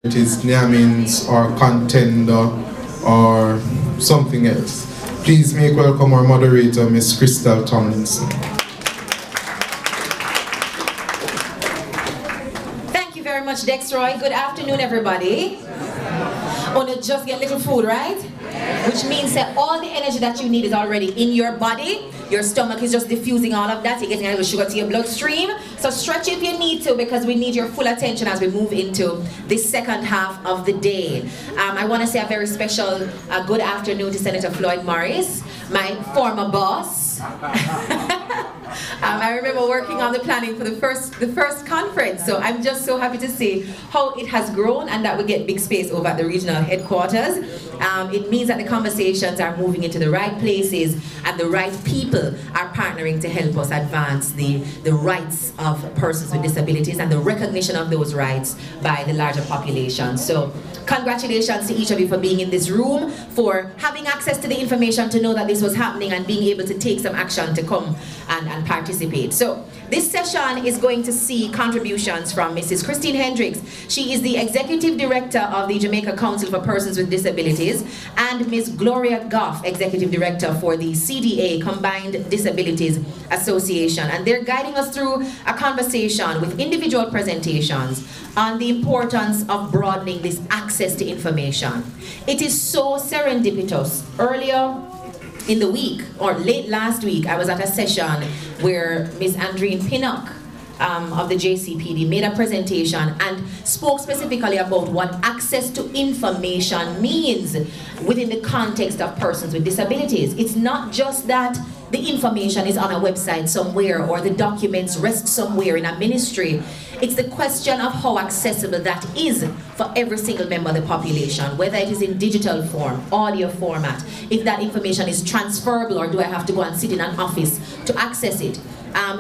it is Niamins or Contender or something else. Please make welcome our moderator, Miss Crystal Tomlinson. Thank you very much, Dexroy. Good afternoon, everybody. Wanna just get a little food, right? Which means that all the energy that you need is already in your body. Your stomach is just diffusing all of that. You're getting a little sugar to your bloodstream. So stretch if you need to, because we need your full attention as we move into this second half of the day. I want to say a very special good afternoon to Senator Floyd Morris, my former boss. I remember working on the planning for the first conference, so I'm just so happy to see how it has grown and that we get big space over at the regional headquarters. It means that the conversations are moving into the right places and the right people are partnering to help us advance the rights of persons with disabilities and the recognition of those rights by the larger population. So congratulations to each of you for being in this room, for having access to the information to know that this was happening and being able to take some action to come and participate. So this session is going to see contributions from Mrs. Christine Hendricks. She is the Executive Director of the Jamaica Council for Persons with Disabilities, and Ms. Gloria Goff, Executive Director for the CDA, Combined Disabilities Association. And they're guiding us through a conversation with individual presentations on the importance of broadening this access to information. It is so serendipitous. Earlier in the week, or late last week, I was at a session where Ms. Andreen Pinnock of the JCPD made a presentation and spoke specifically about what access to information means within the context of persons with disabilities. It's not just that the information is on a website somewhere or the documents rest somewhere in a ministry. It's the question of how accessible that is for every single member of the population, whether it is in digital form, audio format, if that information is transferable or do I have to go and sit in an office to access it.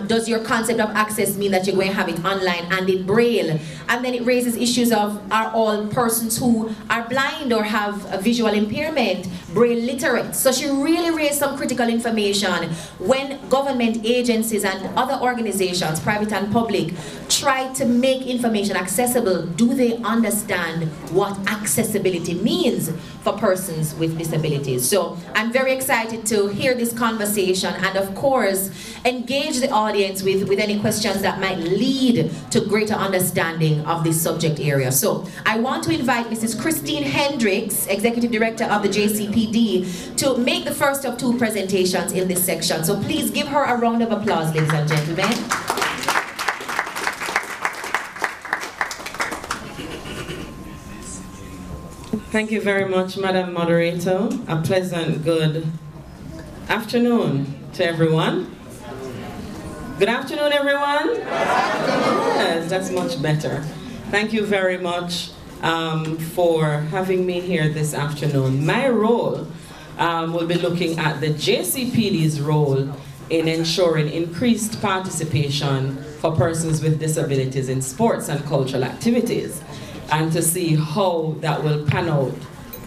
Does your concept of access mean that you're going to have it online and in Braille? And then it raises issues of, are all persons who are blind or have a visual impairment Braille literate? So she really raised some critical information when government agencies and other organizations, private and public, try to make information accessible. Do they understand what accessibility means for persons with disabilities? So I'm very excited to hear this conversation and of course engage the audience with any questions that might lead to greater understanding of this subject area. So I want to invite Mrs. Christine Hendricks, Executive Director of the JCPD, to make the first of two presentations in this section. So please give her a round of applause, ladies and gentlemen. Thank you very much, Madam Moderator. A pleasant good afternoon to everyone. Good afternoon, everyone. Yes, that's much better. Thank you very much for having me here this afternoon. My role will be looking at the JCPD's role in ensuring increased participation for persons with disabilities in sports and cultural activities, and to see how that will pan out,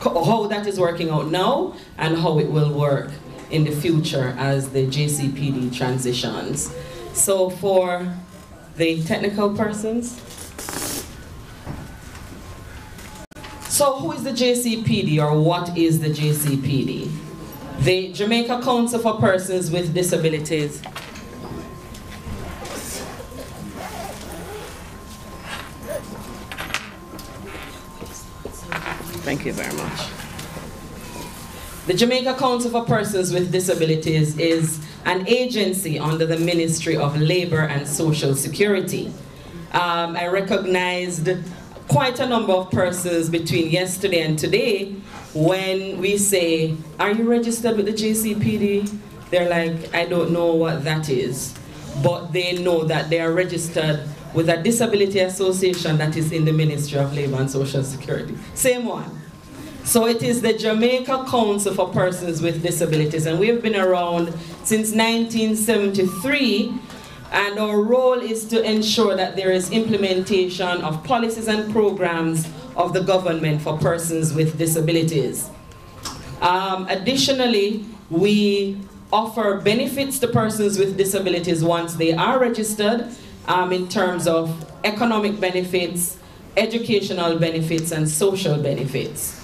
how that is working out now and how it will work in the future as the JCPD transitions. So for the technical persons, so who is the JCPD, or what is the JCPD? The Jamaica Council for Persons with Disabilities Thank you very much. The Jamaica Council for Persons with Disabilities is an agency under the Ministry of Labor and Social Security. I recognized quite a number of persons between yesterday and today when we say, are you registered with the JCPD? They're like, I don't know what that is. But they know that they are registered with a disability association that is in the Ministry of Labor and Social Security. Same one. So it is the Jamaica Council for Persons with Disabilities, and we have been around since 1973, and our role is to ensure that there is implementation of policies and programs of the government for persons with disabilities. Additionally, we offer benefits to persons with disabilities once they are registered, in terms of economic benefits, educational benefits, and social benefits.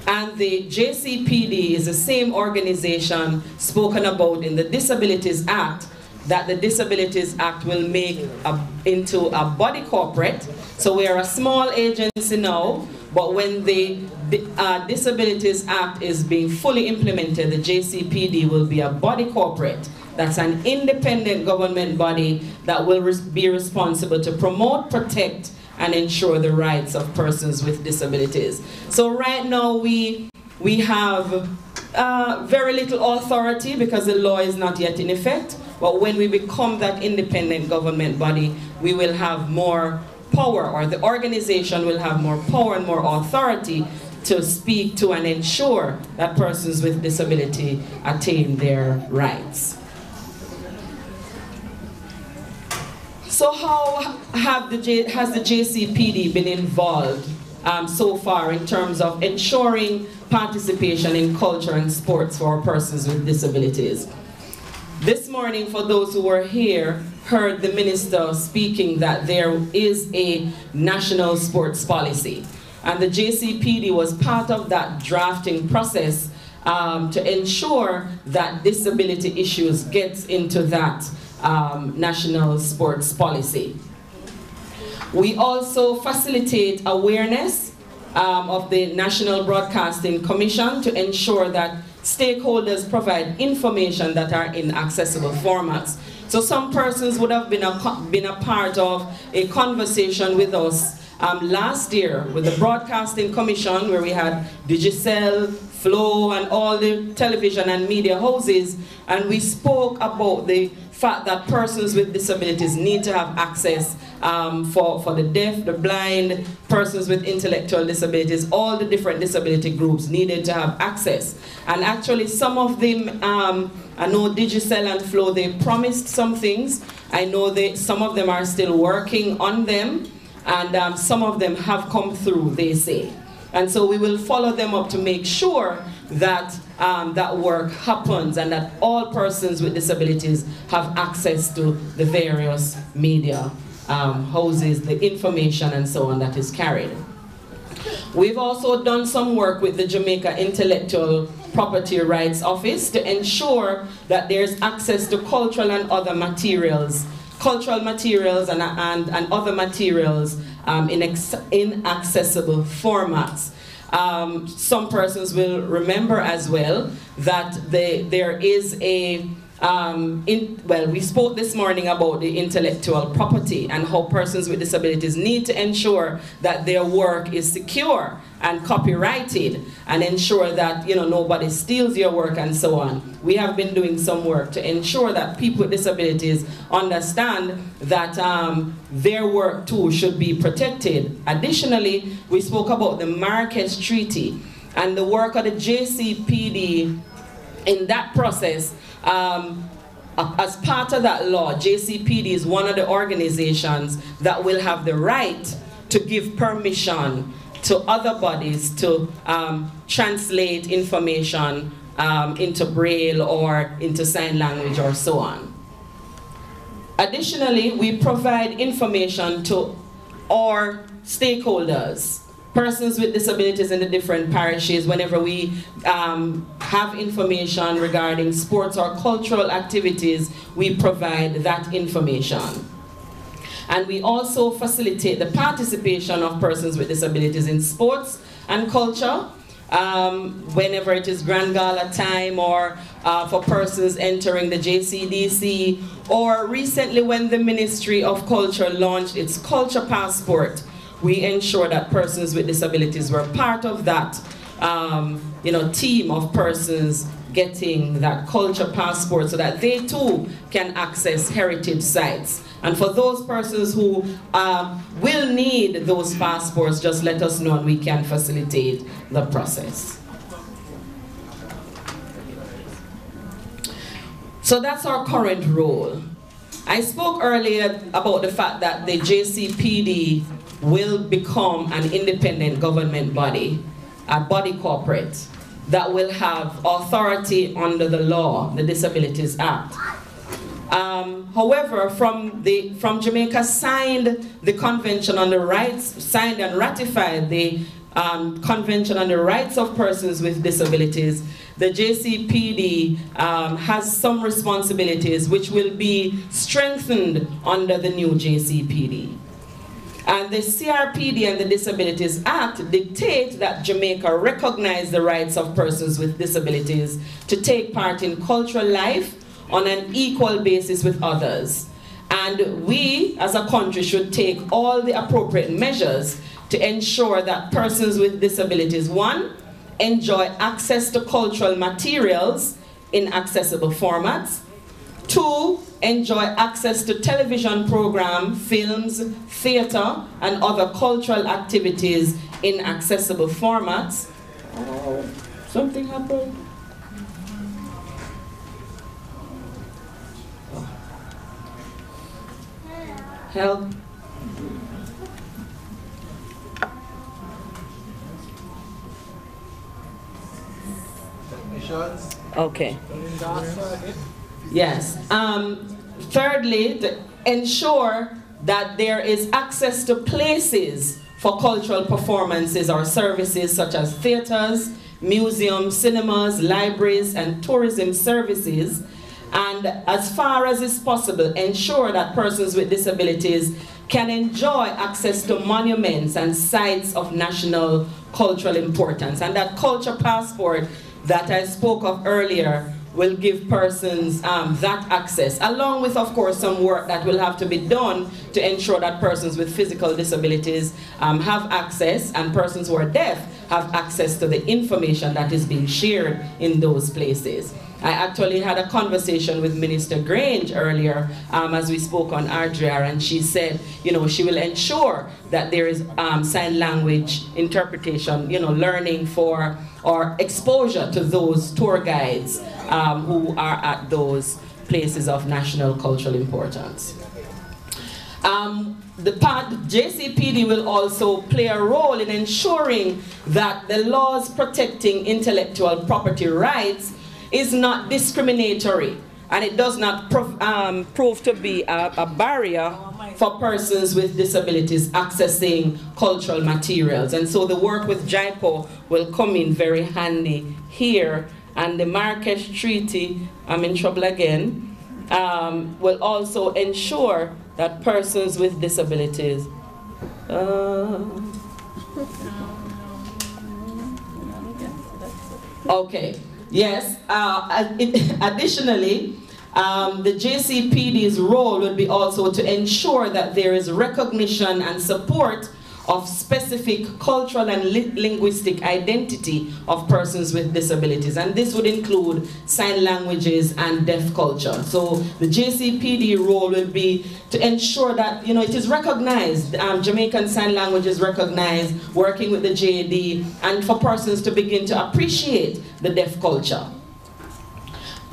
And the JCPD is the same organization spoken about in the Disabilities Act, that the Disabilities Act will make into a body corporate. So we are a small agency now, but when the Disabilities Act is being fully implemented, the JCPD will be a body corporate. That's an independent government body that will be responsible to promote, protect, and ensure the rights of persons with disabilities. So right now we have very little authority because the law is not yet in effect, but when we become that independent government body, we will have more power, or the organization will have more power and more authority to speak to and ensure that persons with disability attain their rights. So how has the JCPD been involved so far in terms of ensuring participation in culture and sports for persons with disabilities? This morning, for those who were here, heard the minister speaking that there is a national sports policy. And the JCPD was part of that drafting process to ensure that disability issues get into that national sports policy. We also facilitate awareness of the National Broadcasting Commission to ensure that stakeholders provide information that are in accessible formats. So some persons would have been a part of a conversation with us last year with the Broadcasting Commission, where we had Digicel, Flow, and all the television and media houses, and we spoke about the fact that persons with disabilities need to have access for the deaf, the blind, persons with intellectual disabilities, all the different disability groups needed to have access. And actually some of them, I know Digicel and Flow, they promised some things. I know some of them are still working on them, and some of them have come through, they say. And so we will follow them up to make sure that that work happens and that all persons with disabilities have access to the various media houses, the information and so on that is carried. We've also done some work with the Jamaica Intellectual Property Rights Office to ensure that there's access to cultural and other materials, cultural materials and other materials in accessible formats. Some persons will remember as well that there is a, we spoke this morning about the intellectual property and how persons with disabilities need to ensure that their work is secure and copyrighted and ensure that nobody steals your work and so on. We have been doing some work to ensure that people with disabilities understand that their work too should be protected. Additionally, we spoke about the Marrakesh Treaty and the work of the JCPD in that process. As part of that law, JCPD is one of the organizations that will have the right to give permission to other bodies to translate information into Braille or into sign language or so on. Additionally, we provide information to our stakeholders, persons with disabilities in the different parishes. Whenever we have information regarding sports or cultural activities, we provide that information. And we also facilitate the participation of persons with disabilities in sports and culture, whenever it is Grand Gala time or for persons entering the JCDC, or recently when the Ministry of Culture launched its Culture Passport, we ensure that persons with disabilities were part of that team of persons getting that culture passport so that they too can access heritage sites. And for those persons who will need those passports, just let us know and we can facilitate the process. So that's our current role. I spoke earlier about the fact that the JCPD will become an independent government body, a body corporate, that will have authority under the law, the Disabilities Act. However, from Jamaica signed the Convention on the Rights, signed and ratified the Convention on the Rights of Persons with Disabilities, the JCPD has some responsibilities which will be strengthened under the new JCPD. And the CRPD and the Disabilities Act dictate that Jamaica recognize the rights of persons with disabilities to take part in cultural life on an equal basis with others. And we, as a country, should take all the appropriate measures to ensure that persons with disabilities, one, enjoy access to cultural materials in accessible formats, two, enjoy access to television programs, films, theater, and other cultural activities in accessible formats. Oh, something happened. Help. Okay. Yes. Thirdly, to ensure that there is access to places for cultural performances or services such as theaters, museums, cinemas, libraries, and tourism services. And as far as is possible, ensure that persons with disabilities can enjoy access to monuments and sites of national cultural importance. And that culture passport that I spoke of earlier will give persons that access, along with, of course, some work that will have to be done to ensure that persons with physical disabilities have access, and persons who are deaf have access to the information that is being shared in those places. I actually had a conversation with Minister Grange earlier as we spoke on RGR, and she said, you know, she will ensure that there is sign language interpretation, you know, learning for or exposure to those tour guides who are at those places of national cultural importance. The JCPD will also play a role in ensuring that the laws protecting intellectual property rights is not discriminatory, and it does not prove to be a barrier for persons with disabilities accessing cultural materials. And so the work with JIPO will come in very handy here. And the Marrakesh Treaty, I'm in trouble again, will also ensure that persons with disabilities okay. Yes, additionally, the JCPD's role would be also to ensure that there is recognition and support of specific cultural and linguistic identity of persons with disabilities. And this would include sign languages and deaf culture. So the JCPD role will be to ensure that, you know, it is recognized, Jamaican Sign Language is recognized, working with the JAD, and for persons to begin to appreciate the deaf culture.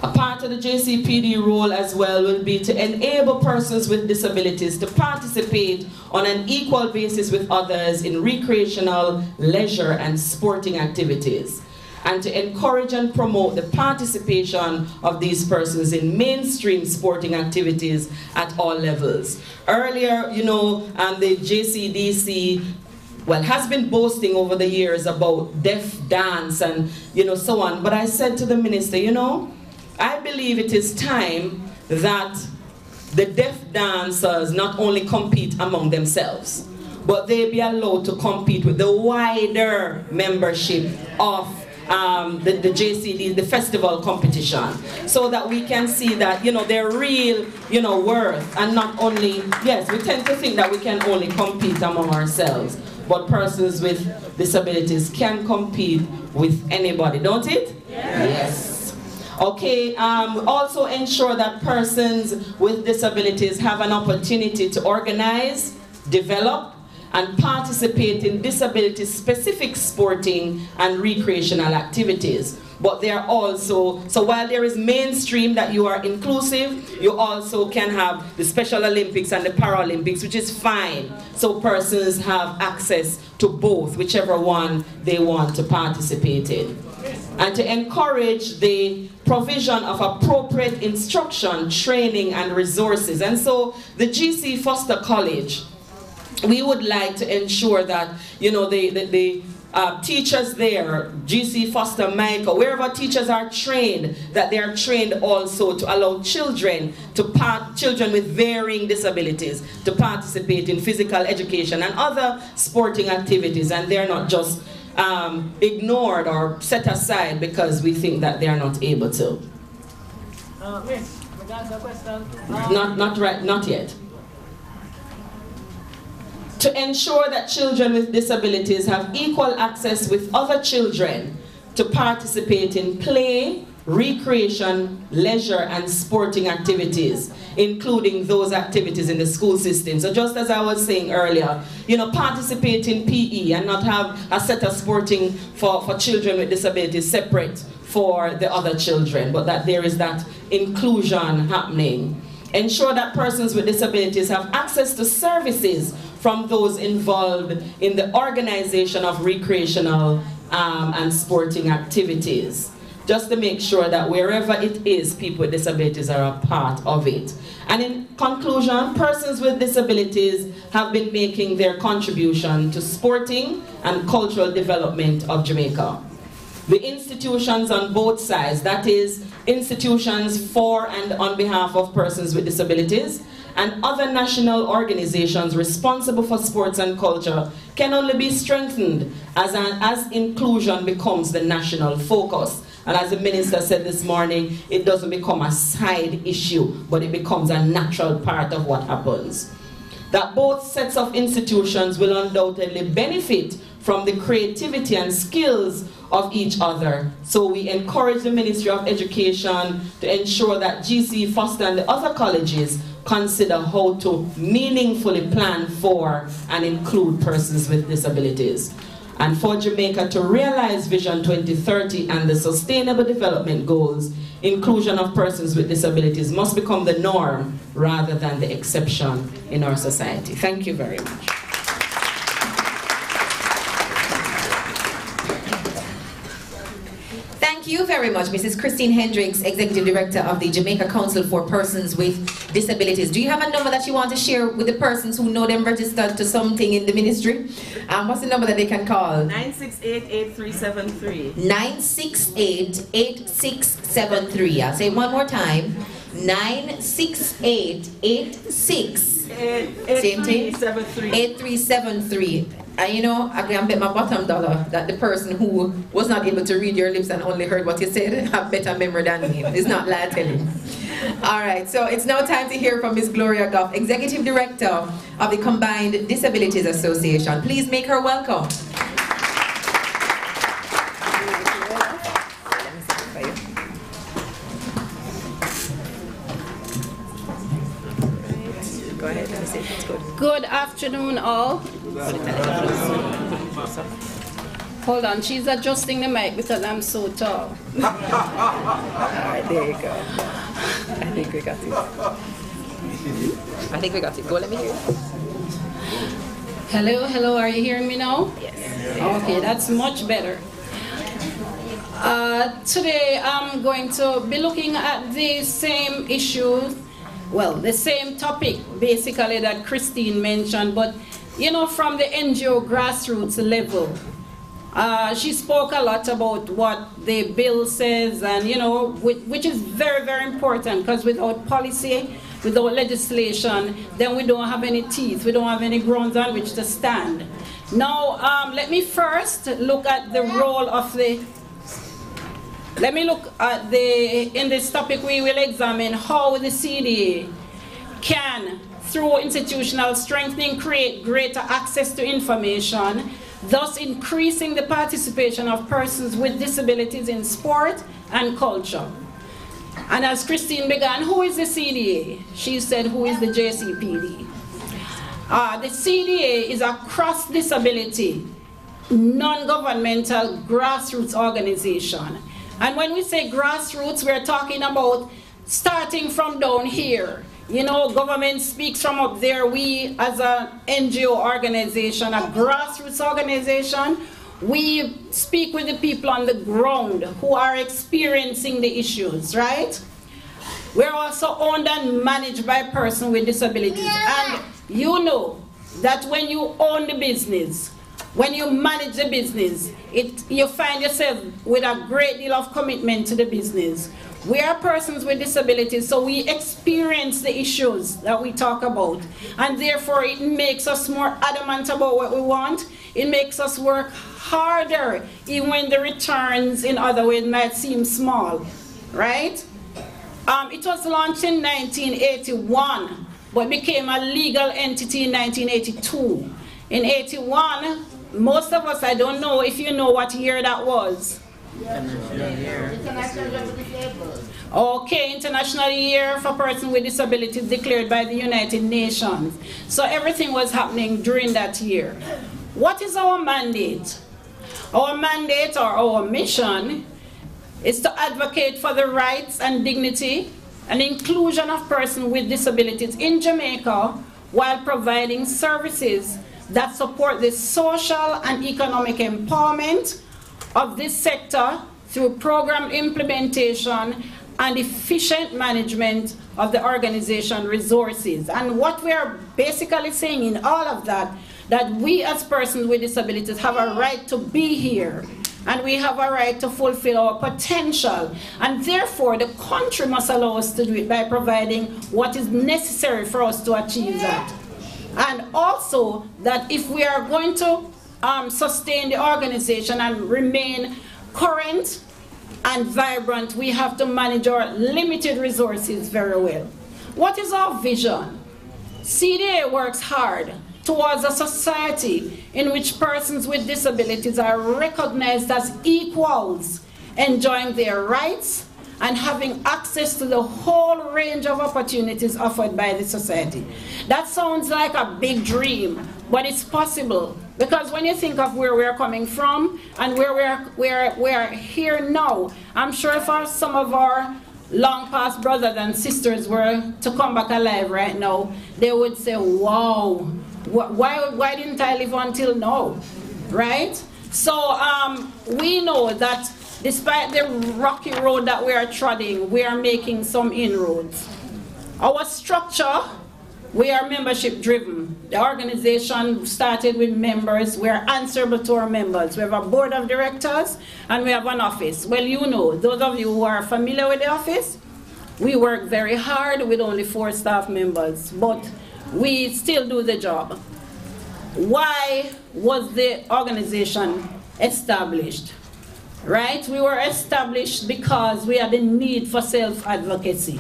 A part of the JCPD role as well will be to enable persons with disabilities to participate on an equal basis with others in recreational, leisure, and sporting activities, and to encourage and promote the participation of these persons in mainstream sporting activities at all levels. Earlier, you know, the JCDC has been boasting over the years about deaf dance and, you know, so on. But I said to the minister, you know, I believe it is time that the deaf dancers not only compete among themselves, but they be allowed to compete with the wider membership of the JCD, the festival competition, so that we can see that, you know, their real, you know, worth, and not only, yes, we tend to think that we can only compete among ourselves, but persons with disabilities can compete with anybody, don't it? Yes. Okay, also ensure that persons with disabilities have an opportunity to organize, develop, and participate in disability-specific sporting and recreational activities. But they are also, so while there is mainstream that you are inclusive, you also can have the Special Olympics and the Paralympics, which is fine. So persons have access to both, whichever one they want to participate in. and to encourage the provision of appropriate instruction, training, and resources. And so the GC Foster College, we would like to ensure that, you know, the teachers there, GC Foster, Michael, wherever teachers are trained, that they are trained also to allow children with varying disabilities to participate in physical education and other sporting activities, and they're not just ignored or set aside because we think that they are not able to. Miss, regards the question. Not yet. To ensure that children with disabilities have equal access with other children to participate in play, recreation, leisure, and sporting activities, including those activities in the school system. So just as I was saying earlier, you know, participate in PE and not have a set of sporting for children with disabilities separate for the other children, but that there is that inclusion happening. Ensure that persons with disabilities have access to services from those involved in the organization of recreational and sporting activities, just to make sure that wherever it is, people with disabilities are a part of it. And in conclusion, persons with disabilities have been making their contribution to sporting and cultural development of Jamaica. The institutions on both sides, that is, institutions for and on behalf of persons with disabilities, and other national organizations responsible for sports and culture, can only be strengthened as inclusion becomes the national focus. And as the minister said this morning, it doesn't become a side issue, but it becomes a natural part of what happens. That both sets of institutions will undoubtedly benefit from the creativity and skills of each other. So we encourage the Ministry of Education to ensure that GC Foster and the other colleges consider how to meaningfully plan for and include persons with disabilities. And for Jamaica to realize Vision 2030 and the Sustainable Development Goals, inclusion of persons with disabilities must become the norm rather than the exception in our society. Thank you very much. Thank you very much, Mrs. Christine Hendricks, Executive Director of the Jamaica Council for Persons with Disabilities. Do you have a number that you want to share with the persons who know them registered to something in the ministry? What's the number that they can call? 968-8373. 968-8673. I'll say it one more time. 968-86. Same thing? 8373. And you know, I can bet my bottom dollar that the person who was not able to read your lips and only heard what you said have better memory than me. It's not lie telling. All right, so it's now time to hear from Ms. Gloria Goff, Executive Director of the Combined Disabilities Association. Please make her welcome. Go ahead, let me see if it's good. Good afternoon, all. Hold on, she's adjusting the mic because I'm so tall. All right, there you go. I think we got it. I think we got it. Go, let me hear it. Hello, hello, are you hearing me now? Yes. Okay, that's much better. Today I'm going to be looking at the same issue, well, the same topic basically that Christine mentioned, but you know, from the NGO grassroots level. She spoke a lot about what the bill says, and you know, which is very, very important, because without policy, without legislation, then we don't have any teeth, we don't have any grounds on which to stand. Now, let me first look at the role of the, in this topic we will examine how the CDA can, through institutional strengthening, create greater access to information, thus increasing the participation of persons with disabilities in sport and culture. And as Christine began, who is the CDA? She said, who is the JCPD? The CDA is a cross-disability, non-governmental grassroots organization. And when we say grassroots, we're talking about starting from down here. You know, government speaks from up there. We, as an NGO organization, a grassroots organization, we speak with the people on the ground who are experiencing the issues, right? We're also owned and managed by a person with disabilities. And you know that when you own the business, when you manage the business, you find yourself with a great deal of commitment to the business. We are persons with disabilities, so we experience the issues that we talk about. And therefore, it makes us more adamant about what we want. It makes us work harder, even when the returns in other ways might seem small, right? It was launched in 1981, but became a legal entity in 1982. In 81, most of us, I don't know if you know what year that was. Okay, International Year for Persons with Disabilities declared by the United Nations. So everything was happening during that year. What is our mandate? Our mandate or our mission is to advocate for the rights and dignity and inclusion of persons with disabilities in Jamaica while providing services that support the social and economic empowerment of this sector through program implementation and efficient management of the organization resources. And what we are basically saying in all of that we as persons with disabilities have a right to be here, and we have a right to fulfill our potential. And therefore, the country must allow us to do it by providing what is necessary for us to achieve that. And also, that if we are going to sustain the organization and remain current and vibrant, we have to manage our limited resources very well. What is our vision? CDA works hard towards a society in which persons with disabilities are recognized as equals, enjoying their rights and having access to the whole range of opportunities offered by the society. That sounds like a big dream, but it's possible. Because when you think of where we're coming from and where we're here now, I'm sure if some of our long past brothers and sisters were to come back alive right now, they would say, wow, why didn't I live until now, right? So we know that despite the rocky road that we are treading, we are making some inroads. Our structure, we are membership driven. The organization started with members. We are answerable to our members. We have a board of directors and we have an office. Well, you know, those of you who are familiar with the office, we work very hard with only 4 staff members, but we still do the job. Why was the organization established? Right? We were established because we had a need for self-advocacy.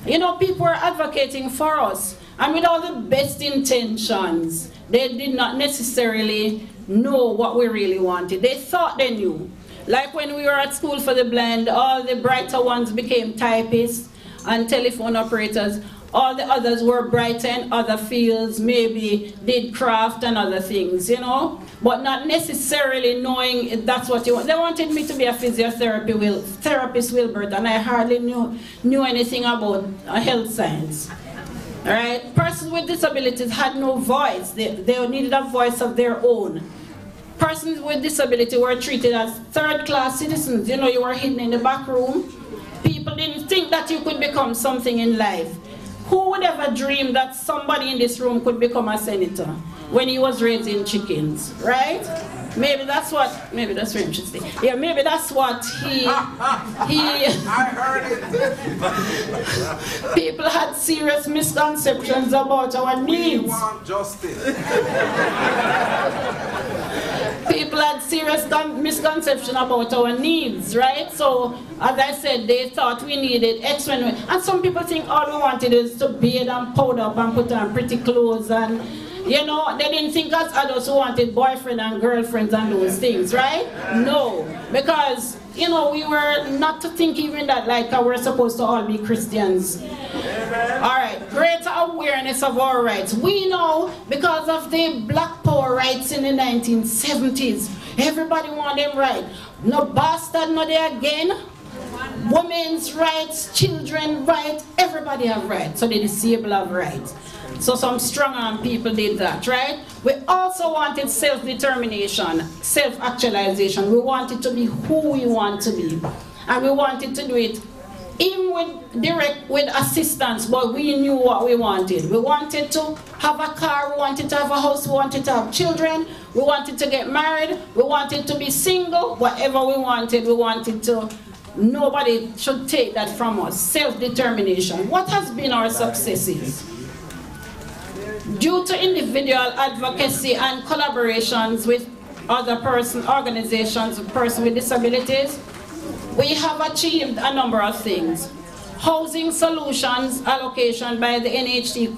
You know, people were advocating for us, and with all the best intentions, they did not necessarily know what we really wanted. They thought they knew. Like when we were at school for the blind, all the brighter ones became typists and telephone operators. All the others were brighter in other fields, maybe did craft and other things, you know, but not necessarily knowing if that's what you want. They wanted me to be a therapist, Wilbert, and I hardly knew anything about health science. All right? Persons with disabilities had no voice. They needed a voice of their own. Persons with disability were treated as third-class citizens. You know, you were hidden in the back room. People didn't think that you could become something in life. Who would ever dream that somebody in this room could become a senator when he was raising chickens, right? Maybe that's very interesting. Yeah, maybe that's what he I heard it. People had serious misconceptions about our needs. We want justice. People had serious misconception about our needs, right? So, as I said, they thought we needed X when and some people think all we wanted is to bathe and powder up and put on pretty clothes, and you know, they didn't think as adults who wanted boyfriend and girlfriends and those things, right? No, because, you know, we were not to think even that like we're supposed to all be Christians. All right, greater awareness of our rights. We know because of the Black Power rights in the 1970s, everybody wanted them right. No bastard, no there again. Women's rights, children rights, everybody have rights. So the disabled have rights. So some strong-arm people did that, right? We also wanted self-determination, self-actualization. We wanted to be who we want to be. And we wanted to do it even with assistance, but we knew what we wanted. We wanted to have a car, we wanted to have a house, we wanted to have children, we wanted to get married, we wanted to be single, whatever we wanted to, nobody should take that from us. Self-determination. What has been our successes? Due to individual advocacy and collaborations with other organizations, persons with disabilities, we have achieved a number of things. Housing solutions allocation by the NHT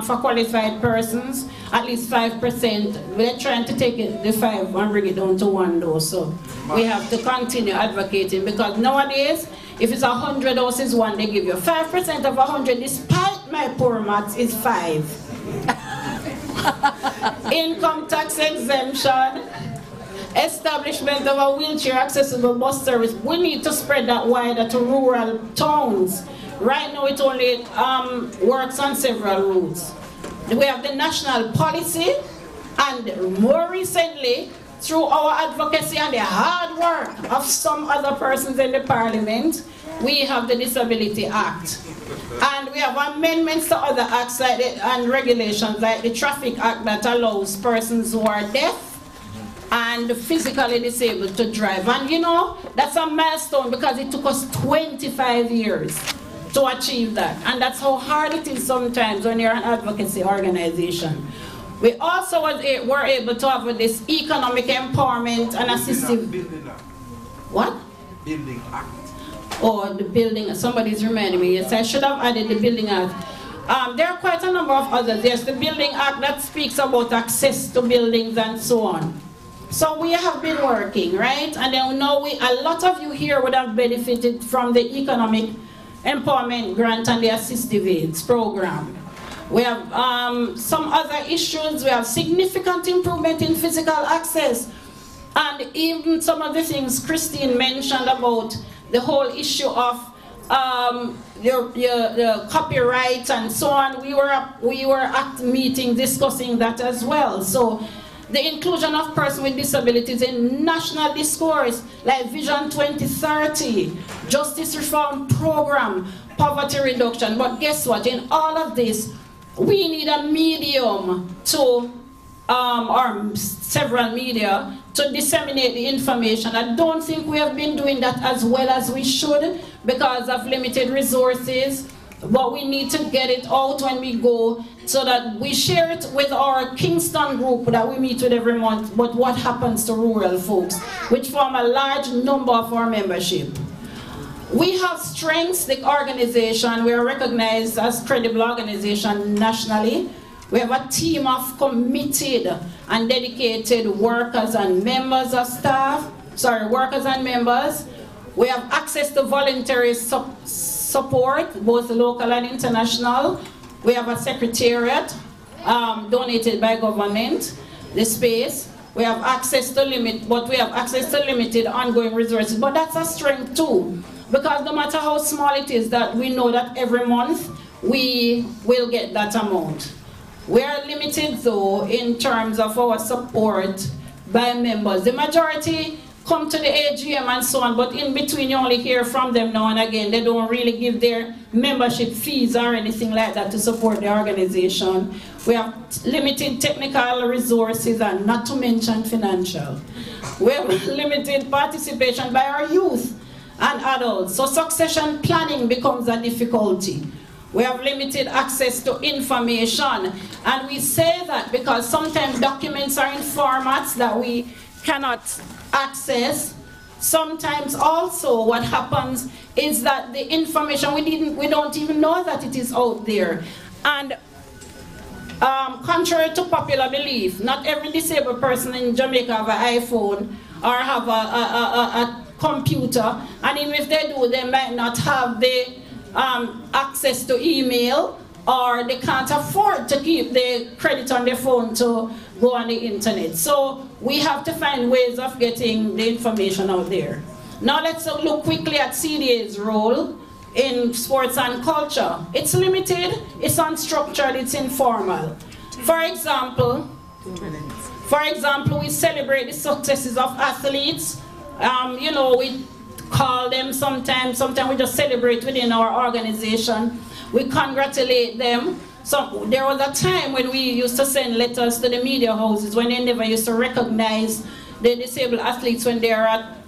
for qualified persons, at least 5%. We're trying to take it, the 5 and bring it down to 1 though, so we have to continue advocating, because nowadays, if it's 100 houses, 1 they give you. 5% of 100, despite my poor maths, is 5. Income tax exemption, establishment of a wheelchair accessible bus service. We need to spread that wider to rural towns. Right now it only works on several routes. We have the national policy, and more recently, through our advocacy and the hard work of some other persons in the parliament, we have the Disability Act. And we have amendments to other acts and regulations like the Traffic Act that allows persons who are deaf and physically disabled to drive. And you know, that's a milestone because it took us 25 years to achieve that. And that's how hard it is sometimes when you're an advocacy organization. We also were able to have this economic empowerment and assistive... What? Building Act. Oh, the building, somebody's reminding me. Yes, I should have added the Building Act. There are quite a number of others. There's the Building Act that speaks about access to buildings and so on. So we have been working, right? And then now a lot of you here would have benefited from the Economic Empowerment Grant and the Assistive Aids program. We have some other issues. We have significant improvement in physical access. And even some of the things Christine mentioned about the whole issue of the copyright and so on. We were at meeting discussing that as well. So the inclusion of persons with disabilities in national discourse, like Vision 2030, Justice Reform Program, poverty reduction. But guess what? In all of this, we need a medium to, or several media, to disseminate the information. I don't think we have been doing that as well as we should because of limited resources, but we need to get it out when we go so that we share it with our Kingston group that we meet with every month, but what happens to rural folks, which form a large number of our membership. We have strengths, the organization. We are recognized as credible organization nationally. We have a team of committed and dedicated workers and members of staff, workers and members. We have access to voluntary support, both local and international. We have a secretariat donated by government, the space. We have access to limited ongoing resources, but that's a strength too. Because no matter how small it is, that we know that every month we will get that amount. We are limited though in terms of our support by members. The majority come to the AGM and so on, but in between you only hear from them now and again. They don't really give their membership fees or anything like that to support the organization. We have limited technical resources and not to mention financial. We have limited participation by our youth and adults. So succession planning becomes a difficulty. We have limited access to information. And we say that because sometimes documents are in formats that we cannot access. Sometimes also what happens is that the information, we don't even know that it is out there. And contrary to popular belief, not every disabled person in Jamaica have an iPhone or have a computer, and even if they do, they might not have the access to email, or they can't afford to keep the credit on their phone to go on the internet. So we have to find ways of getting the information out there. Now let's look quickly at CDA's role. in sports and culture. It's limited, it's unstructured, it's informal. For example, we celebrate the successes of athletes. You know, we call them sometimes we just celebrate within our organization. We congratulate them. So there was a time when we used to send letters to the media houses when they never used to recognize the disabled athletes when they are at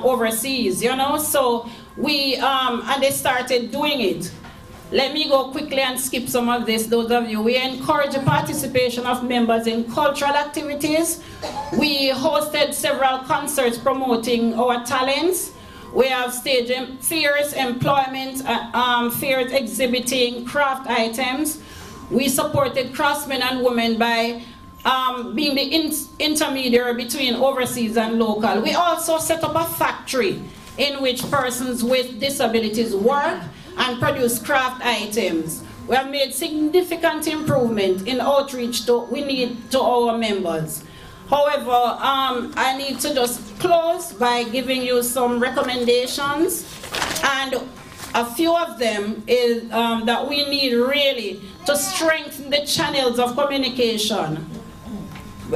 overseas, you know. So we, and they started doing it. Let me go quickly and skip some of this, those of you. We encourage the participation of members in cultural activities. We hosted several concerts promoting our talents. We have stage fairs, employment fairs exhibiting craft items. We supported craftsmen and women by being the intermediary between overseas and local. We also set up a factory in which persons with disabilities work and produce craft items. We have made significant improvement in outreach to our members. However, I need to just close by giving you some recommendations, and a few of them is that we need really to strengthen the channels of communication.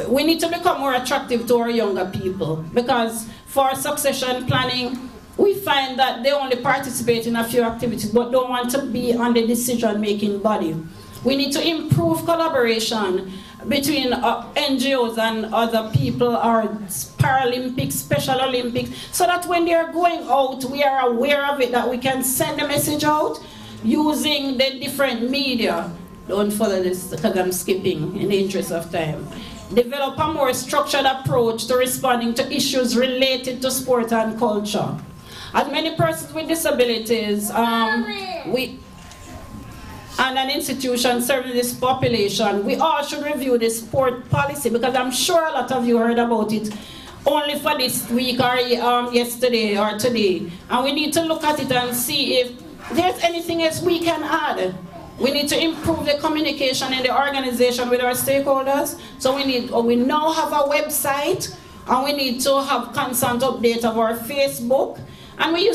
We need to become more attractive to our younger people, because for succession planning, we find that they only participate in a few activities but don't want to be on the decision-making body. We need to improve collaboration between NGOs and other people, or Paralympics, Special Olympics, so that when they are going out, we are aware of it, that we can send a message out using the different media. Don't follow this because I'm skipping in the interest of time. Develop a more structured approach to responding to issues related to sport and culture. As many persons with disabilities, and an institution serving this population, we all should review the sport policy, because I'm sure a lot of you heard about it only for this week or yesterday or today. And we need to look at it and see if there's anything else we can add. We need to improve the communication in the organization with our stakeholders. So we now have a website, and we need to have constant update of our Facebook. And we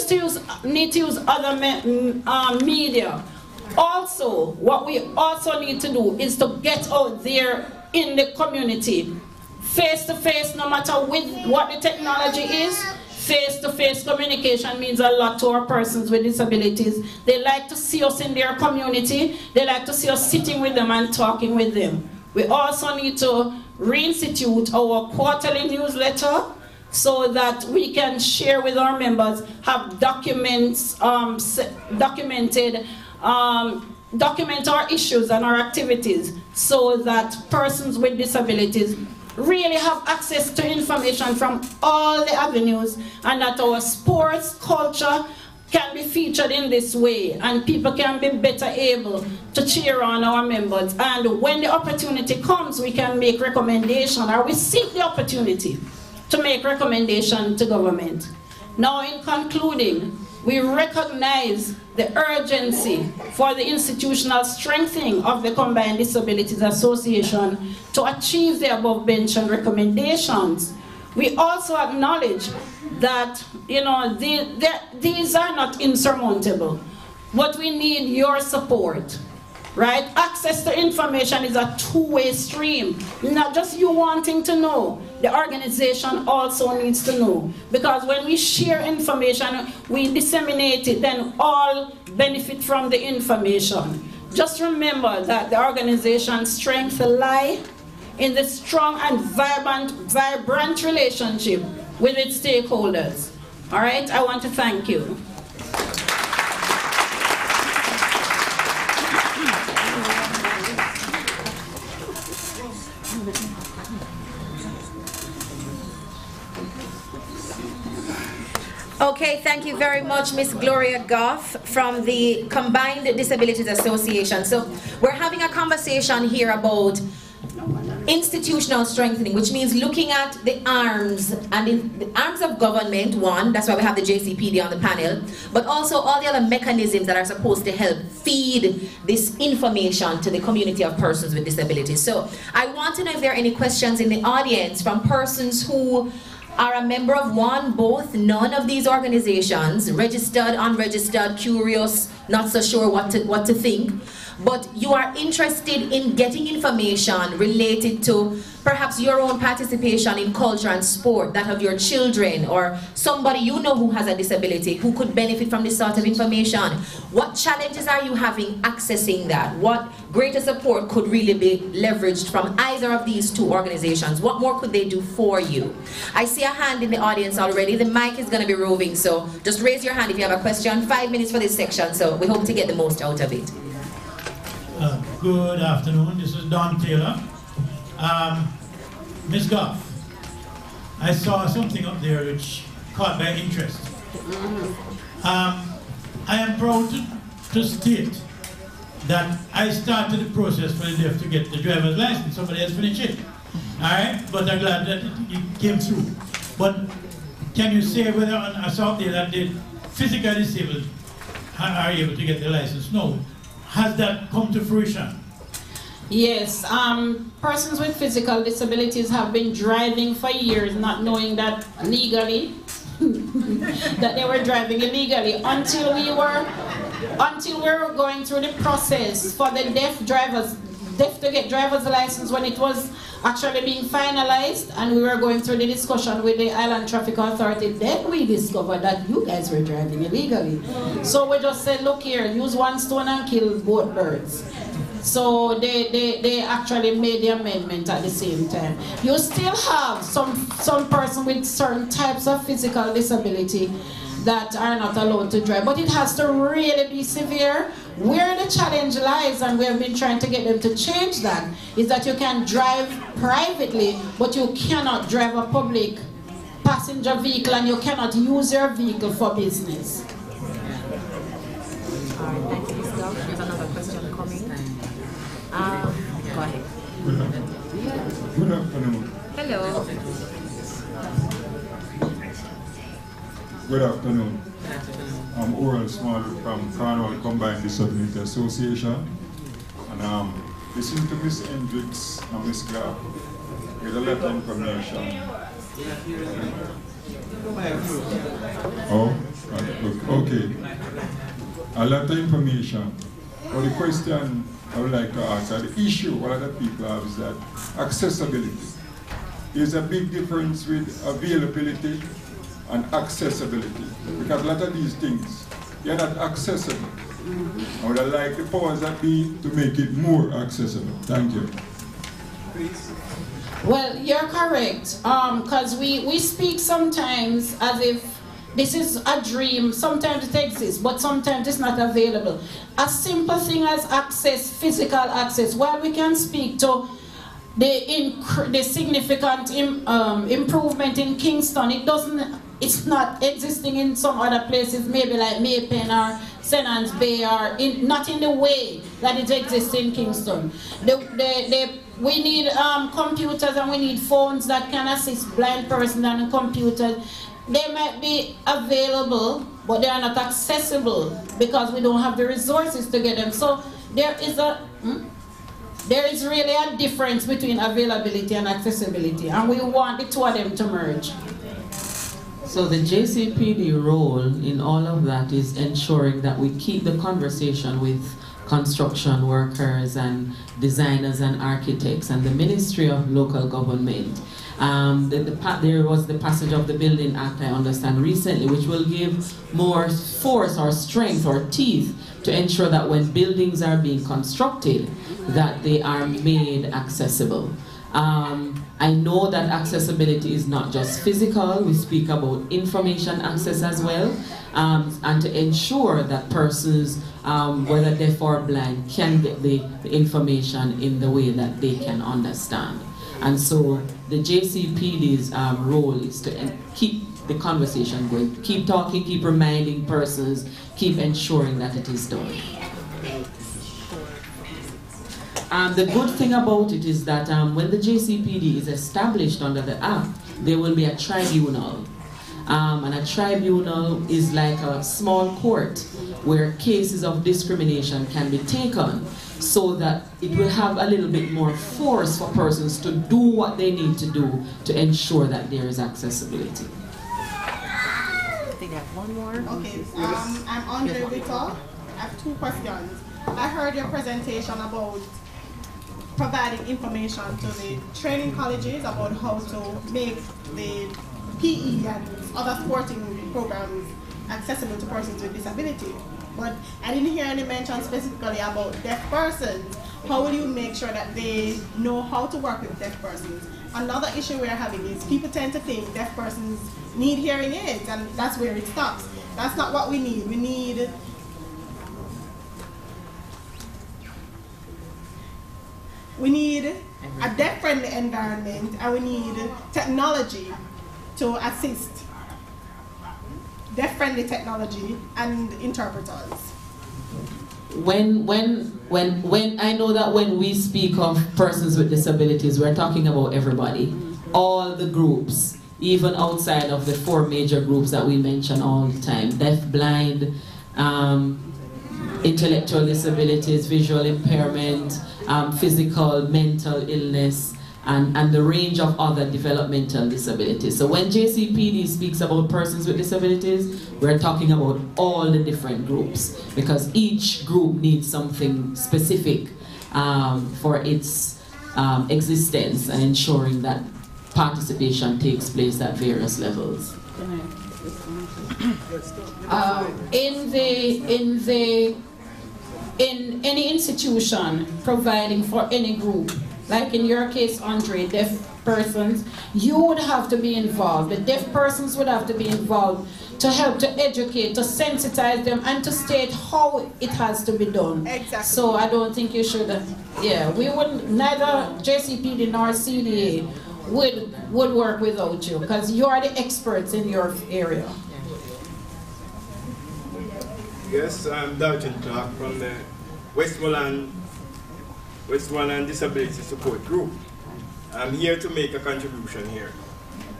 need to use other media. Also, what we also need to do is to get out there in the community, face to face, no matter what the technology is. Face to face communication means a lot to our persons with disabilities. They like to see us in their community. They like to see us sitting with them and talking with them. We also need to reinstitute our quarterly newsletter, so that we can share with our members, have documents, document our issues and our activities, so that persons with disabilities really have access to information from all the avenues, and that our sports culture can be featured in this way, and people can be better able to cheer on our members. And when the opportunity comes, we can make recommendation, or we seek the opportunity to make recommendation to government. Now, in concluding, we recognize the urgency for the institutional strengthening of the Combined Disabilities Association to achieve the above-mentioned recommendations. We also acknowledge that, you know, these are not insurmountable, but we need your support. Right? Access to information is a two-way stream. Not just you wanting to know, the organization also needs to know. Because when we share information, we disseminate it, then all benefit from the information. Just remember that the organization's strength lies in the strong and vibrant relationship with its stakeholders. All right? I want to thank you. Okay, thank you very much, Miss Gloria Goff from the Combined Disabilities Association. So we're having a conversation here about institutional strengthening, which means looking at the arms, and in the arms of government, one, that's why we have the JCPD on the panel, but also all the other mechanisms that are supposed to help feed this information to the community of persons with disabilities. So I want to know if there are any questions in the audience from persons who are a member of one, both, none of these organizations, registered, unregistered, curious, not so sure what to think, but you are interested in getting information related to perhaps your own participation in culture and sport, that of your children or somebody you know who has a disability who could benefit from this sort of information. What challenges are you having accessing that? What greater support could really be leveraged from either of these two organizations? What more could they do for you? I see a hand in the audience already. The mic is going to be roving, so just raise your hand if you have a question. 5 minutes for this section, so we hope to get the most out of it. Good afternoon, this is Don Taylor. Ms. Goff, I saw something up there which caught my interest. I am proud to state that I started the process for the deaf to get the driver's license. Somebody else finished it. Alright, but I'm glad that it came through. But can you say whether I saw up there that the physically disabled are able to get the license? No. Has that come to fruition? Yes, persons with physical disabilities have been driving for years not knowing that legally, that they were driving illegally until we were going through the process for the deaf to get driver's license when it was actually being finalized, and we were going through the discussion with the Island Traffic Authority. Then we discovered that you guys were driving illegally. So we just said, look here, use one stone and kill both birds. So they actually made the amendment at the same time. You still have some person with certain types of physical disability that are not allowed to drive, but it has to really be severe. Where the challenge lies, and we have been trying to get them to change that, is that you can drive privately, but you cannot drive a public passenger vehicle, and you cannot use your vehicle for business. All right, thank you, Ms. Goff. There's another question coming. Go ahead. Good afternoon. Hello. Good afternoon. I'm Oral Small from Carnival Combined Disability Association. And listening to Miss Hendricks and Miss Clark with a lot of information. Oh, okay. A lot of information. But the question I would like to ask, the issue what other people have is that accessibility. There's a big difference with availability and accessibility. Because a lot of these things, they're not accessible. I would like the powers that be to make it more accessible. Thank you. Please. Well, you're correct. Because we speak sometimes as if this is a dream. Sometimes it exists, but sometimes it's not available. A simple thing as access, physical access, while we can speak to the significant improvement in Kingston, it's not existing in some other places, maybe like Maypen or St. Anne's Bay, or not in the way that it exists in Kingston. We need computers, and we need phones that can assist blind persons, and computers. They might be available, but they are not accessible because we don't have the resources to get them. So there is really a difference between availability and accessibility, and we want the two of them to merge. So the JCPD role in all of that is ensuring that we keep the conversation with construction workers and designers and architects and the Ministry of Local Government. There was the passage of the Building Act, I understand, recently, which will give more force or strength or teeth to ensure that when buildings are being constructed, that they are made accessible. I know that accessibility is not just physical. We speak about information access as well, and to ensure that persons, whether deaf or blind, can get the information in the way that they can understand. And so the JCPD's role is to keep the conversation going, keep talking, keep reminding persons, keep ensuring that it is done. The good thing about it is that when the JCPD is established under the Act, there will be a tribunal. And a tribunal is like a small court where cases of discrimination can be taken so that it will have a little bit more force for persons to do what they need to do to ensure that there is accessibility. I think I have one more. Okay, I'm Andre Victor. I have 2 questions. I heard your presentation about providing information to the training colleges about how to make the PE and other sporting programs accessible to persons with disability. But I didn't hear any mention specifically about deaf persons. How will you make sure that they know how to work with deaf persons? Another issue we're having is people tend to think deaf persons need hearing aids, and that's where it stops. That's not what we need. We need a deaf-friendly environment, and we need technology to assist. Deaf-friendly technology and interpreters. When I know that when we speak of persons with disabilities, we're talking about everybody, all the groups, even outside of the 4 major groups that we mention all the time: deaf, blind, intellectual disabilities, visual impairment, physical, mental illness, and the range of other developmental disabilities. So when JCPD speaks about persons with disabilities, we're talking about all the different groups, because each group needs something specific for its existence and ensuring that participation takes place at various levels. In any institution providing for any group, like in your case, Andre, deaf persons, you would have to be involved. The deaf persons would have to be involved to help to educate, to sensitize them, and to state how it has to be done. Exactly. So I don't think you should, we wouldn't, neither JCPD nor CDA would work without you, because you are the experts in your area. Yes, I'm Dalton Clark from the Westmoreland Disability Support Group. I'm here to make a contribution here.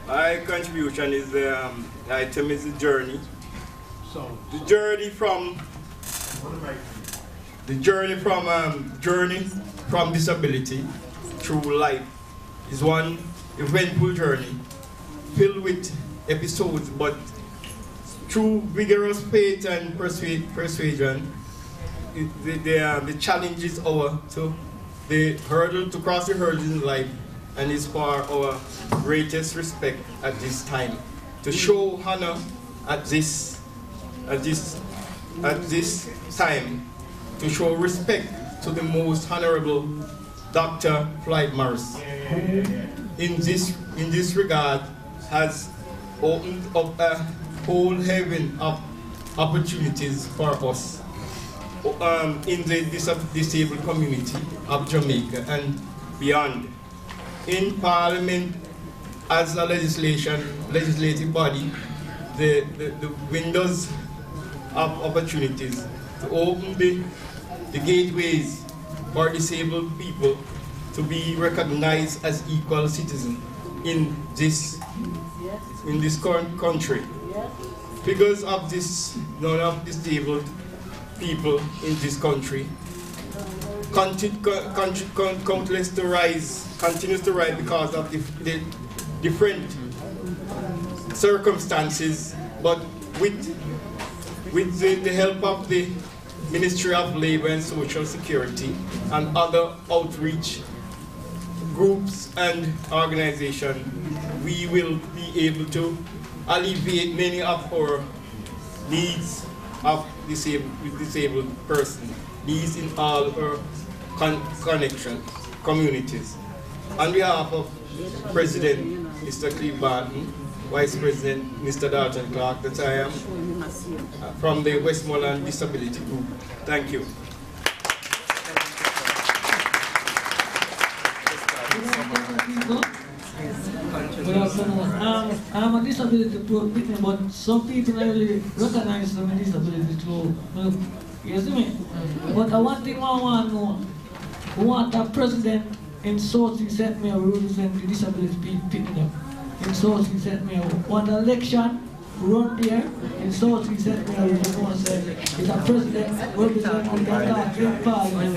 My contribution is the item is the journey. So the journey from disability through life is one eventful journey filled with episodes, but through vigorous faith and persuasion, the challenge is over. So the hurdle to cross the hurdle in life, and is for our greatest respect at this time. To show honor at this time, to show respect to the most honorable Dr. Floyd Morris. In this regard, has opened up a whole heaven of opportunities for us in the disabled community of Jamaica and beyond. In Parliament, as a legislative body, the windows of opportunities to open the gateways for disabled people to be recognized as equal citizens in this current country. Because of this, none of disabled people in this country continues to rise because of the different circumstances, but with the help of the Ministry of Labor and Social Security and other outreach groups and organizations, we will be able to alleviate many of our needs of disabled persons, needs in all our communities. On behalf of President Mr. Cleve Barton, Vice President Mr. Dalton Clark, that I am from the Westmoreland Disability Group. Thank you. Good afternoon. I'm a disability victim, but some people really recognize some disability too. You see me? But one thing I want to know, we want a president in South St. Mary represent the disability people. In South St. Mary, want an election run there in Southeast St. Mary, it's a president representing the in Parliament.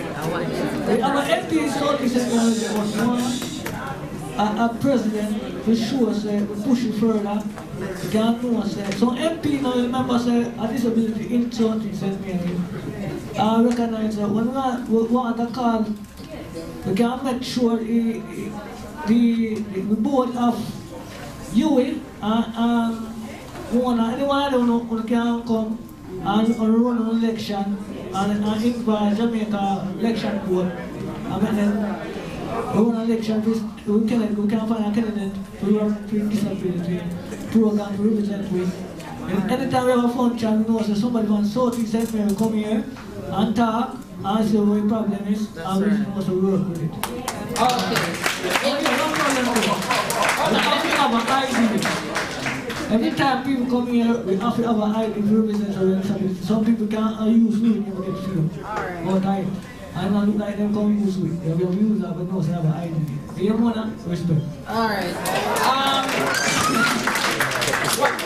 We have an MP in Southeast St. Mary, a president to show us we push it further. We can't know us. So MP now remember say a disability in Southeast St. Mary. I recognize that when we want to call, we can make sure the board of you and anyone I don't know who can come and run an election and invite Jamaica election board. And then we run an election, we can find a candidate to run for disability program to represent with. And anytime we have a function, we know that somebody from Southeast St. Mary will come here and talk and see what the problem is and we know to work with it. Okay. Every time people come here, we have to have an ID to represent our disability. Some people can't use weed when they get film. All right. And not look like them come use weed. They will use that, but no, they have an ID. You want respect. All right.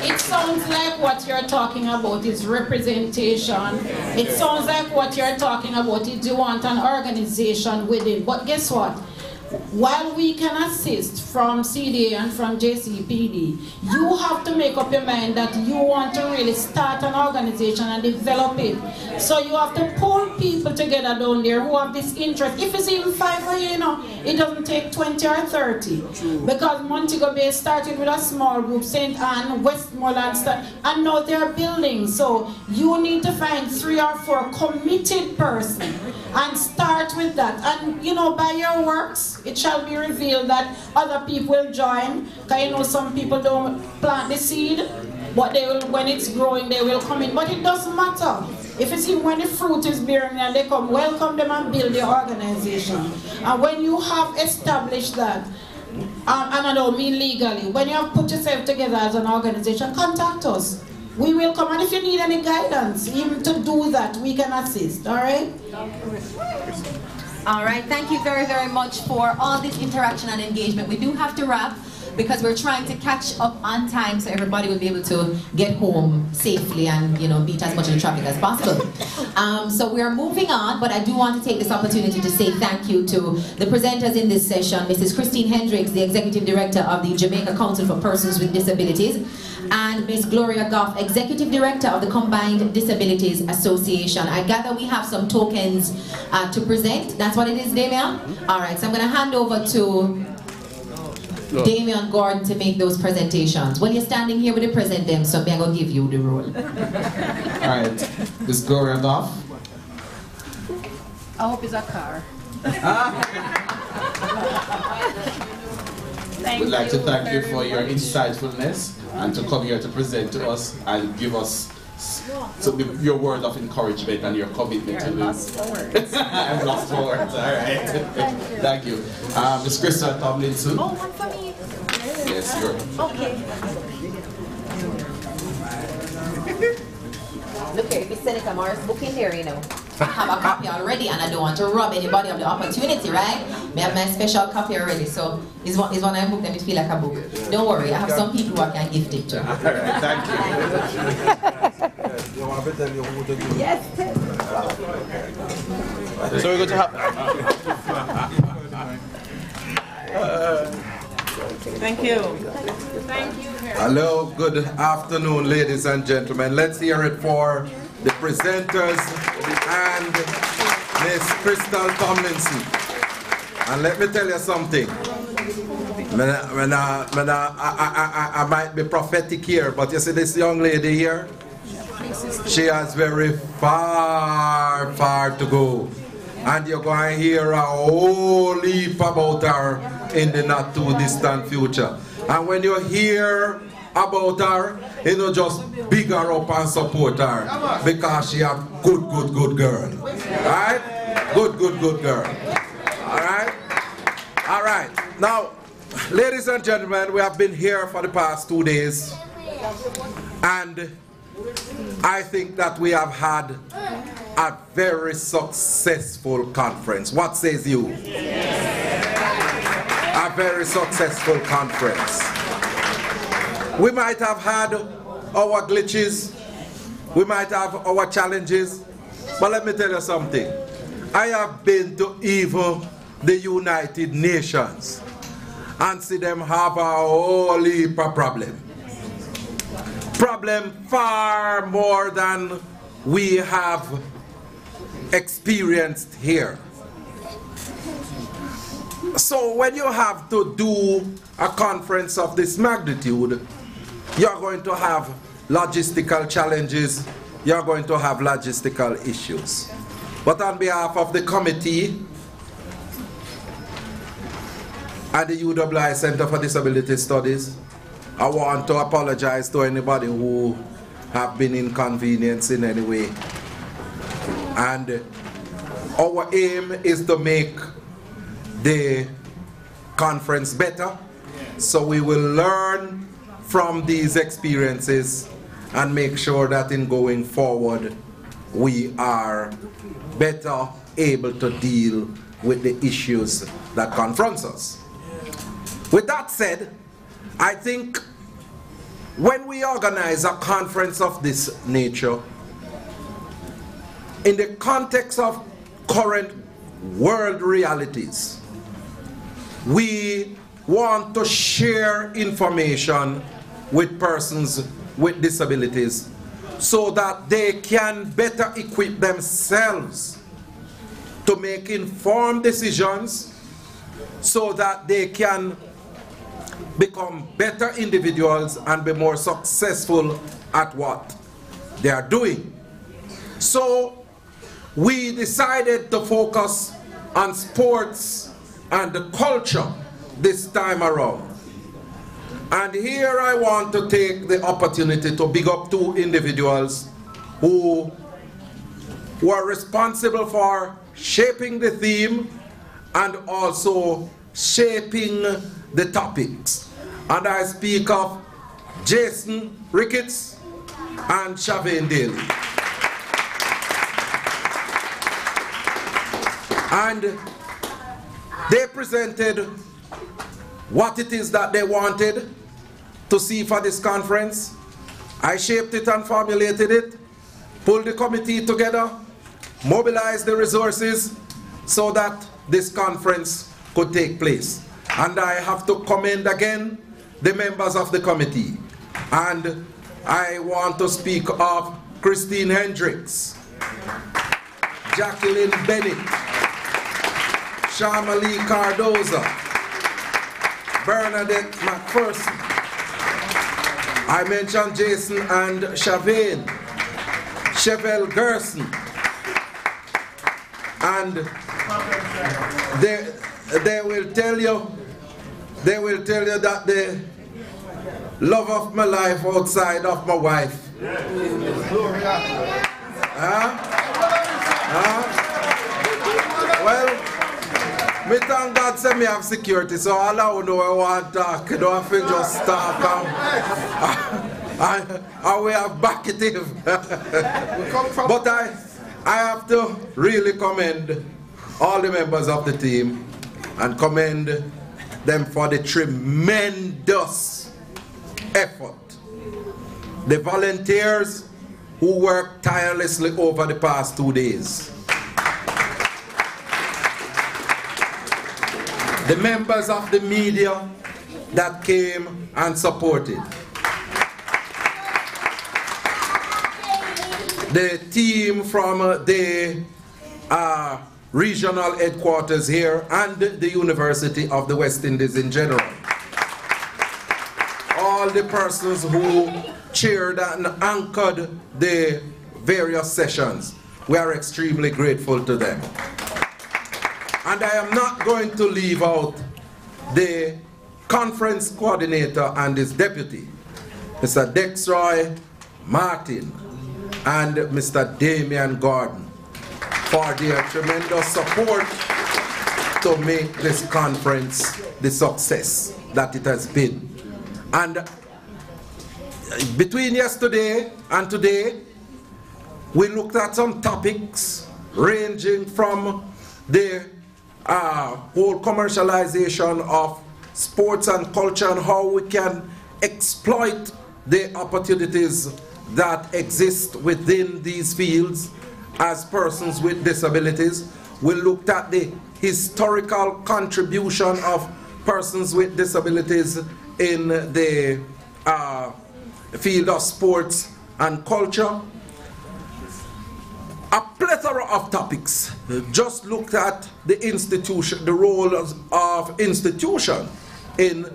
It sounds like what you're talking about is representation. It sounds like what you're talking about is you want an organization within. But guess what? While we can assist from CDA and from JCPD, you have to make up your mind that you want to really start an organization and develop it. So you have to pull people together down there who have this interest. If it's even 5 of you, it doesn't take 20 or 30. Because Montego Bay started with a small group, St. Anne, Westmoreland, and now they're building. So you need to find 3 or 4 committed persons and start with that. And by your works, it shall be revealed that other people will join. Because some people don't plant the seed, but they will, when it's growing, they will come in. But it doesn't matter. If it's even when the fruit is bearing and they come, welcome them and build your organization. And when you have established that, and I don't mean legally, when you have put yourself together as an organization, contact us. We will come, and if you need any guidance, even to do that, we can assist, all right? All right, thank you very, very much for all this interaction and engagement. We do have to wrap because we're trying to catch up on time so everybody will be able to get home safely and beat as much of the traffic as possible. So we're moving on, but I do want to take this opportunity to say thank you to the presenters in this session, Mrs. Christine Hendricks, the Executive Director of the Jamaica Council for Persons with Disabilities, and Ms. Gloria Goff, Executive Director of the Combined Disabilities Association. I gather we have some tokens to present. That's what it is, Damian? All right, so I'm going to hand over to Damian Gordon to make those presentations. Well, you're standing here with the present them, so I'm going to give you the role. All right, Ms. Gloria Goff. I hope it's a car. We'd like to thank you for your insightfulness and to come here to present to us and give us your word of encouragement and your commitment to this. I'm lost for words. All right. Thank you. Ms. Crystal Tomlinson. Oh, one for me. Yes, you're. Okay. Look here, if Seneca Morris book in there, I have a copy already and I don't want to rob anybody of the opportunity, right? I have my special copy already, so it's one I book them, it feel like a book. Don't worry, I have some people who I can gift it to. Alright, thank you. You want to tell you who to give? Yes. So we're going to have... Thank you. Thank you. Hello, good afternoon, ladies and gentlemen. Let's hear it for the presenters and Miss Crystal Tomlinson. And let me tell you something. I might be prophetic here, but you see this young lady here? She has very far to go. And you're going to hear a whole heap about her in the not too distant future. And when you hear about her, just big her up and support her, because she a good girl. Right? Good girl. All right. Now, ladies and gentlemen, we have been here for the past 2 days, and I think that we have had a very successful conference. What says you? A very successful conference. We might have had our glitches, we might have our challenges, but let me tell you something. I have been to even the United Nations and see them have a whole heap of problem. Problem far more than we have experienced here. So when you have to do a conference of this magnitude, you're going to have logistical challenges, you're going to have logistical issues. But on behalf of the committee and the UWI Center for Disability Studies, I want to apologize to anybody who have been inconvenienced in any way. And our aim is to make the conference better, so we will learn from these experiences and make sure that in going forward we are better able to deal with the issues that confront us. With that said, I think when we organize a conference of this nature, in the context of current world realities, we want to share information with persons with disabilities so that they can better equip themselves to make informed decisions, so that they can become better individuals and be more successful at what they are doing. So we decided to focus on sports and the culture this time around. And here I want to take the opportunity to big up two individuals who were responsible for shaping the theme and also shaping the topics. And I speak of Jason Ricketts and Shavane Daly. And they presented what it is that they wanted to see for this conference. I shaped it and formulated it, pulled the committee together, mobilized the resources so that this conference could take place. And I have to commend again the members of the committee. And I want to speak of Christine Hendricks, Jacqueline Bennett, Shamali Cardoza, Bernadette McPherson. I mentioned Jason and Shavane, Chevelle Gerson, and they will tell you that the love of my life outside of my wife. Well, me thank God say me have security, so all I know I want to talk, you don't have to just talk and we have backative. But I have to really commend all the members of the team and commend them for the tremendous effort. The volunteers who worked tirelessly over the past 2 days. The members of the media that came and supported. The team from the regional headquarters here and the University of the West Indies in general. All the persons who chaired and anchored the various sessions. We are extremely grateful to them. And I am not going to leave out the conference coordinator and his deputy, Mr. Dexroy Martin and Mr. Damian Gordon, for their tremendous support to make this conference the success that it has been. And between yesterday and today, we looked at some topics ranging from the whole commercialization of sports and culture and how we can exploit the opportunities that exist within these fields as persons with disabilities. We looked at the historical contribution of persons with disabilities in the field of sports and culture. A plethora of topics. Just looked at the institution, the role of institution in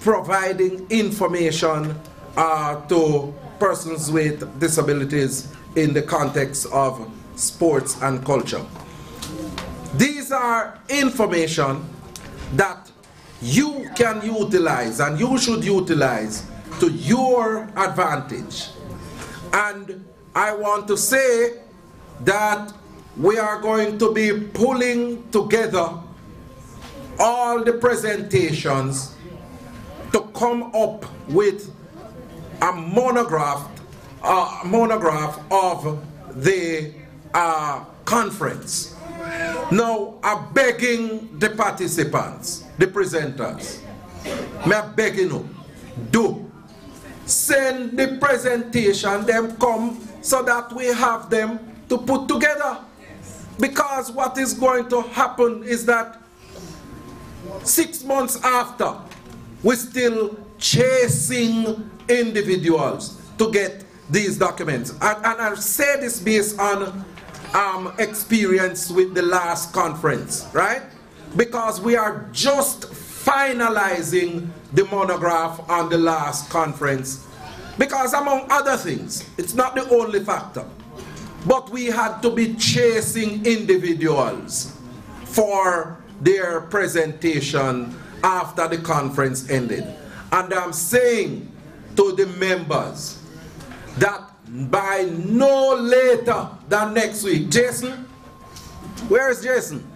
providing information to persons with disabilities in the context of sports and culture. These are information that you can utilize and you should utilize to your advantage. And I want to say that we are going to be pulling together all the presentations to come up with a monograph of the conference. Now, I'm begging the participants, the presenters, I'm begging you, do send the presentation, them come so that we have them to put together. Because what is going to happen is that 6 months after, we're still chasing individuals to get these documents. And I say this based on experience with the last conference, right? Because we are just finalizing the monograph on the last conference. Because among other things, it's not the only factor, but we had to be chasing individuals for their presentation after the conference ended. And I'm saying to the members that by no later than next week. Jason? Where is Jason?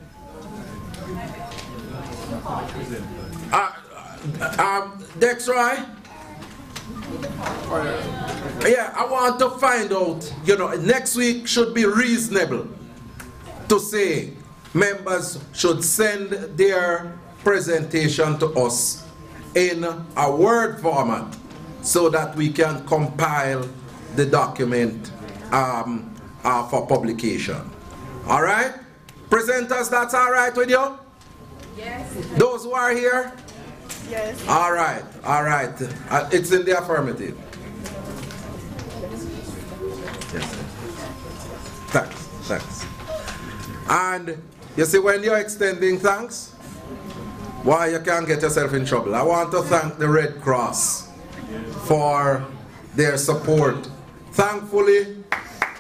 Dexroy? Yeah, I want to find out, you know, next week should be reasonable to say members should send their presentation to us in a Word format so that we can compile the document for publication. All right? Presenters, that's all right with you? Yes. Those who are here? Yes. All right, all right. It's in the affirmative. Yes. Thanks, thanks. And you see, when you're extending thanks, why you can't get yourself in trouble. I want to thank the Red Cross for their support. Thankfully,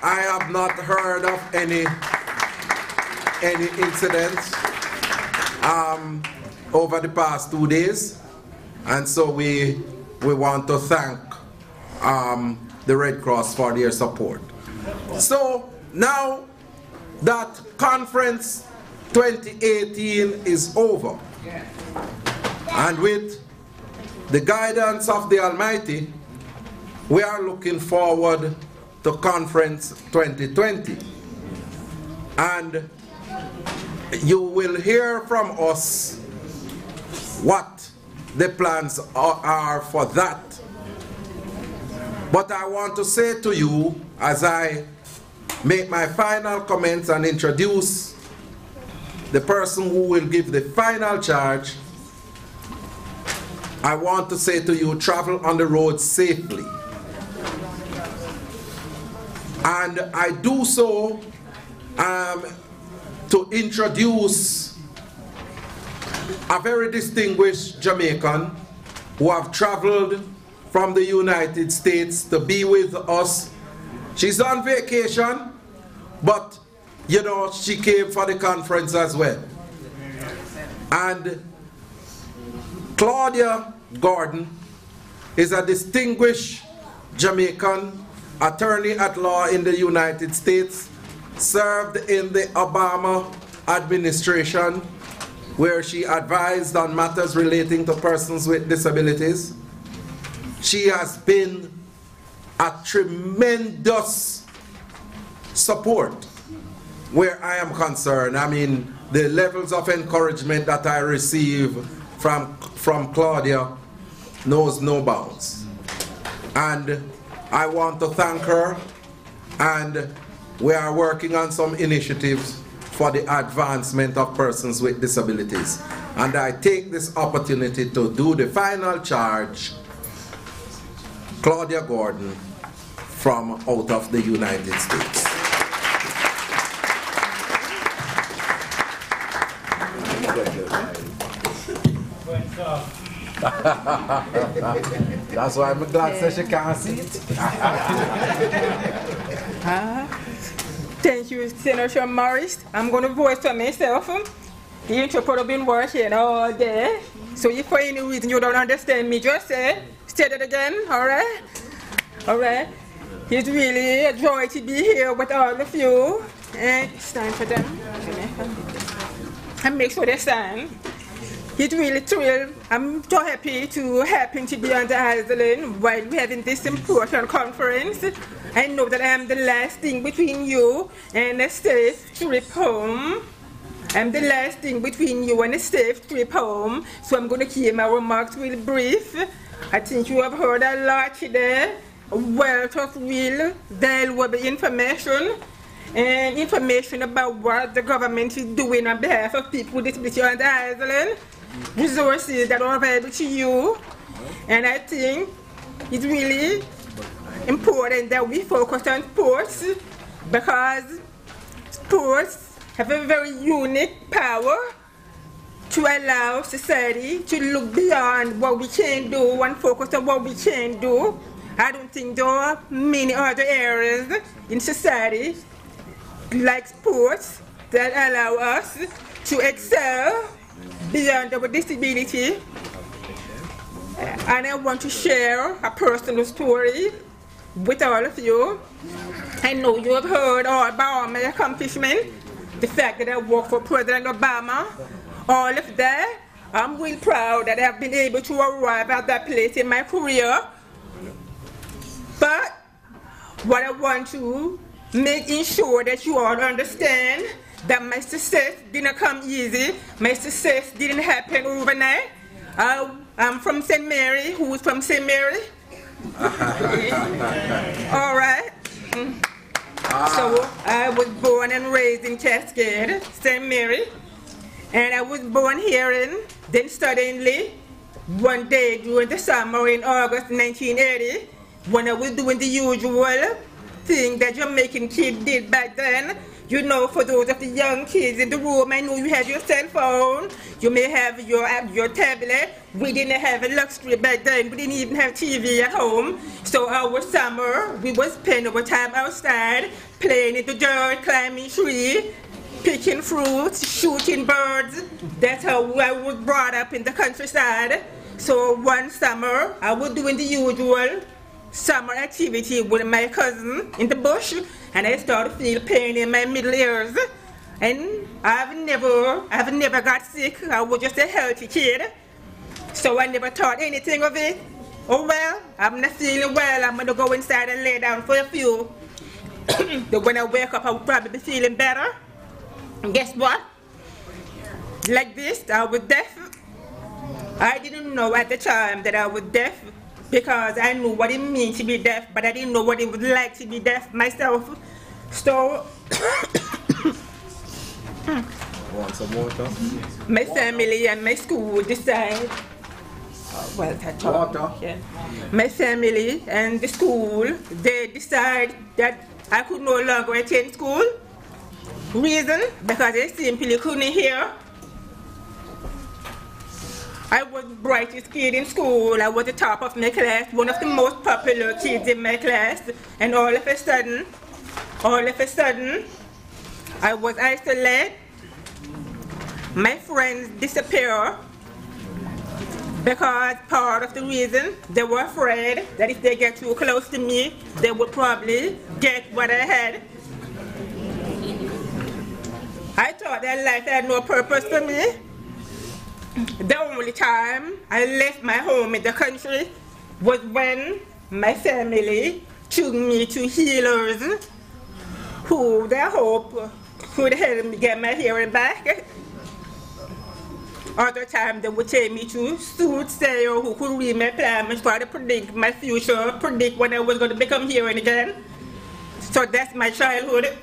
I have not heard of any incidents over the past 2 days, and so we want to thank the Red Cross for their support. So now that Conference 2018 is over, and with the guidance of the Almighty, we are looking forward to Conference 2020. And you will hear from us what the plans are for that. But I want to say to you, as I make my final comments and introduce the person who will give the final charge, I want to say to you, travel on the road safely. And I do so to introduce a very distinguished Jamaican who have traveled from the United States to be with us. She's on vacation, but you know, she came for the conference as well. And Claudia Gordon is a distinguished Jamaican attorney at law in the United States, served in the Obama administration, where she advised on matters relating to persons with disabilities. She has been a tremendous support where I am concerned. I mean, the levels of encouragement that I receive from Claudia knows no bounds. And I want to thank her, and we are working on some initiatives for the advancement of persons with disabilities. And I take this opportunity to do the final charge, Claudia Gordon from out of the United States. That's why I'm glad that she can't see it. Thank you, Senator Morris. I'm going to voice for myself. The interpreter has been working all day. So if for any reason you don't understand me, just say it again, all right? All right. It's really a joy to be here with all of you. And it's time for them. And make sure they stand. It's really thrilled. I'm so happy to happen to be on the island while we're having this important conference. I know that I am the last thing between you and a safe trip home. I'm the last thing between you and a safe trip home, so I'm going to keep my remarks really brief. I think you have heard a lot today, a wealth of real, valuable information, and information about what the government is doing on behalf of people with disability on the island, resources that are available to you, and I think it's really important that we focus on sports, because sports have a very unique power to allow society to look beyond what we can do and focus on what we can do. I don't think there are many other areas in society like sports that allow us to excel beyond our disability. And I want to share a personal story with all of you. I know you have heard all about my accomplishment, the fact that I work for President Obama, all of that. I'm really proud that I've been able to arrive at that place in my career. But what I want to make sure that you all understand that my success didn't come easy. My success didn't happen overnight. I'm from St. Mary. Who's from St. Mary? All right. So I was born and raised in Cascade, St. Mary. And I was born here then suddenly, one day during the summer in August 1980, when I was doing the usual thing that Jamaican kids did back then. You know, for those of the young kids in the room, I know you have your cell phone, you may have your tablet. We didn't have a luxury back then. We didn't even have TV at home. So our summer, we would spend our time outside, playing in the dirt, climbing trees, picking fruits, shooting birds. That's how I was brought up in the countryside. So one summer, I was doing the usual summer activity with my cousin in the bush, and I started to feel pain in my middle ears. And I've never got sick. I was just a healthy kid. So I never thought anything of it. Oh well, I'm not feeling well. I'm gonna go inside and lay down for a few. But when I wake up, I will probably be feeling better. And guess what? Like this, I was deaf. I didn't know at the time that I was deaf, because I knew what it means to be deaf, but I didn't know what it was like to be deaf myself. So, want some water? My family and my school decided, my family and the school, they decided that I could no longer attend school. Reason? Because I simply couldn't hear. I was the brightest kid in school. I was the top of my class, one of the most popular kids in my class. And all of a sudden, I was isolated. My friends disappeared because part of the reason they were afraid that if they get too close to me, they would probably get what I had. I thought that life had no purpose for me. The only time I left my home in the country was when my family took me to healers who they hope could help me get my hearing back. Other times they would take me to soothsayer who could read my plans, try to predict my future, predict when I was going to become hearing again. So that's my childhood.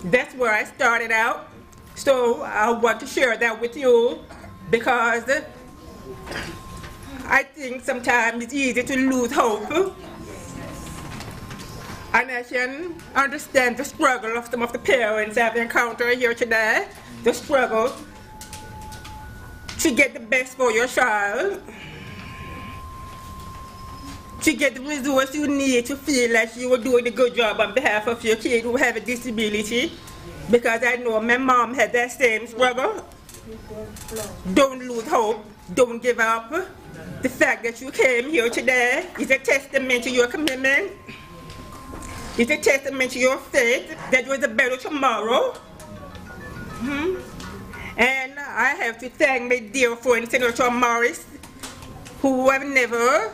That's where I started out. So I want to share that with you because I think sometimes it's easy to lose hope. And I can understand the struggle of some of the parents I've encountered here today, the struggle to get the best for your child, to get the resources you need to feel like you are doing a good job on behalf of your kid who have a disability. Because I know my mom had that same struggle. Don't lose hope, don't give up. The fact that you came here today is a testament to your commitment. It's a testament to your faith that there is a better tomorrow. And I have to thank my dear friend, Senator Morris, who have never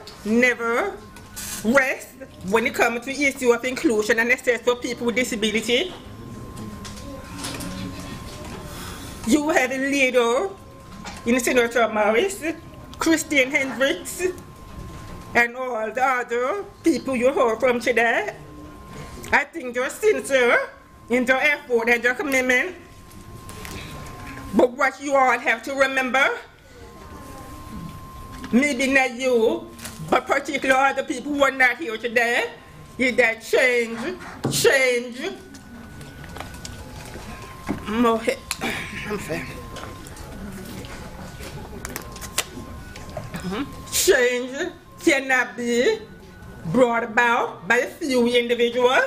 rest when it comes to the issue of inclusion and access for people with disability. You have a leader in Senator Morris, Christine Hendricks, and all the other people you heard from today. I think they're sincere in their effort and their commitment. But what you all have to remember, maybe not you, but particularly other people who are not here today, is that change, change cannot be brought about by a few individuals.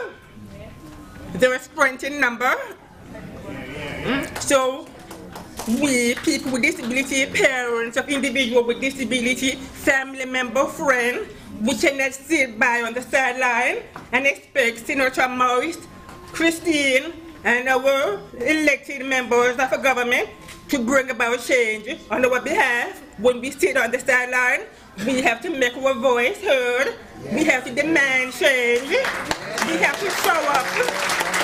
There is strength in number. So we, people with disability, parents of individuals with disability, family member, friend, we cannot sit by on the sideline and expect Senator Morris, Christine, and our elected members of the government to bring about change on our behalf. When we sit on the sideline, we have to make our voice heard. We have to demand change. We have to show up.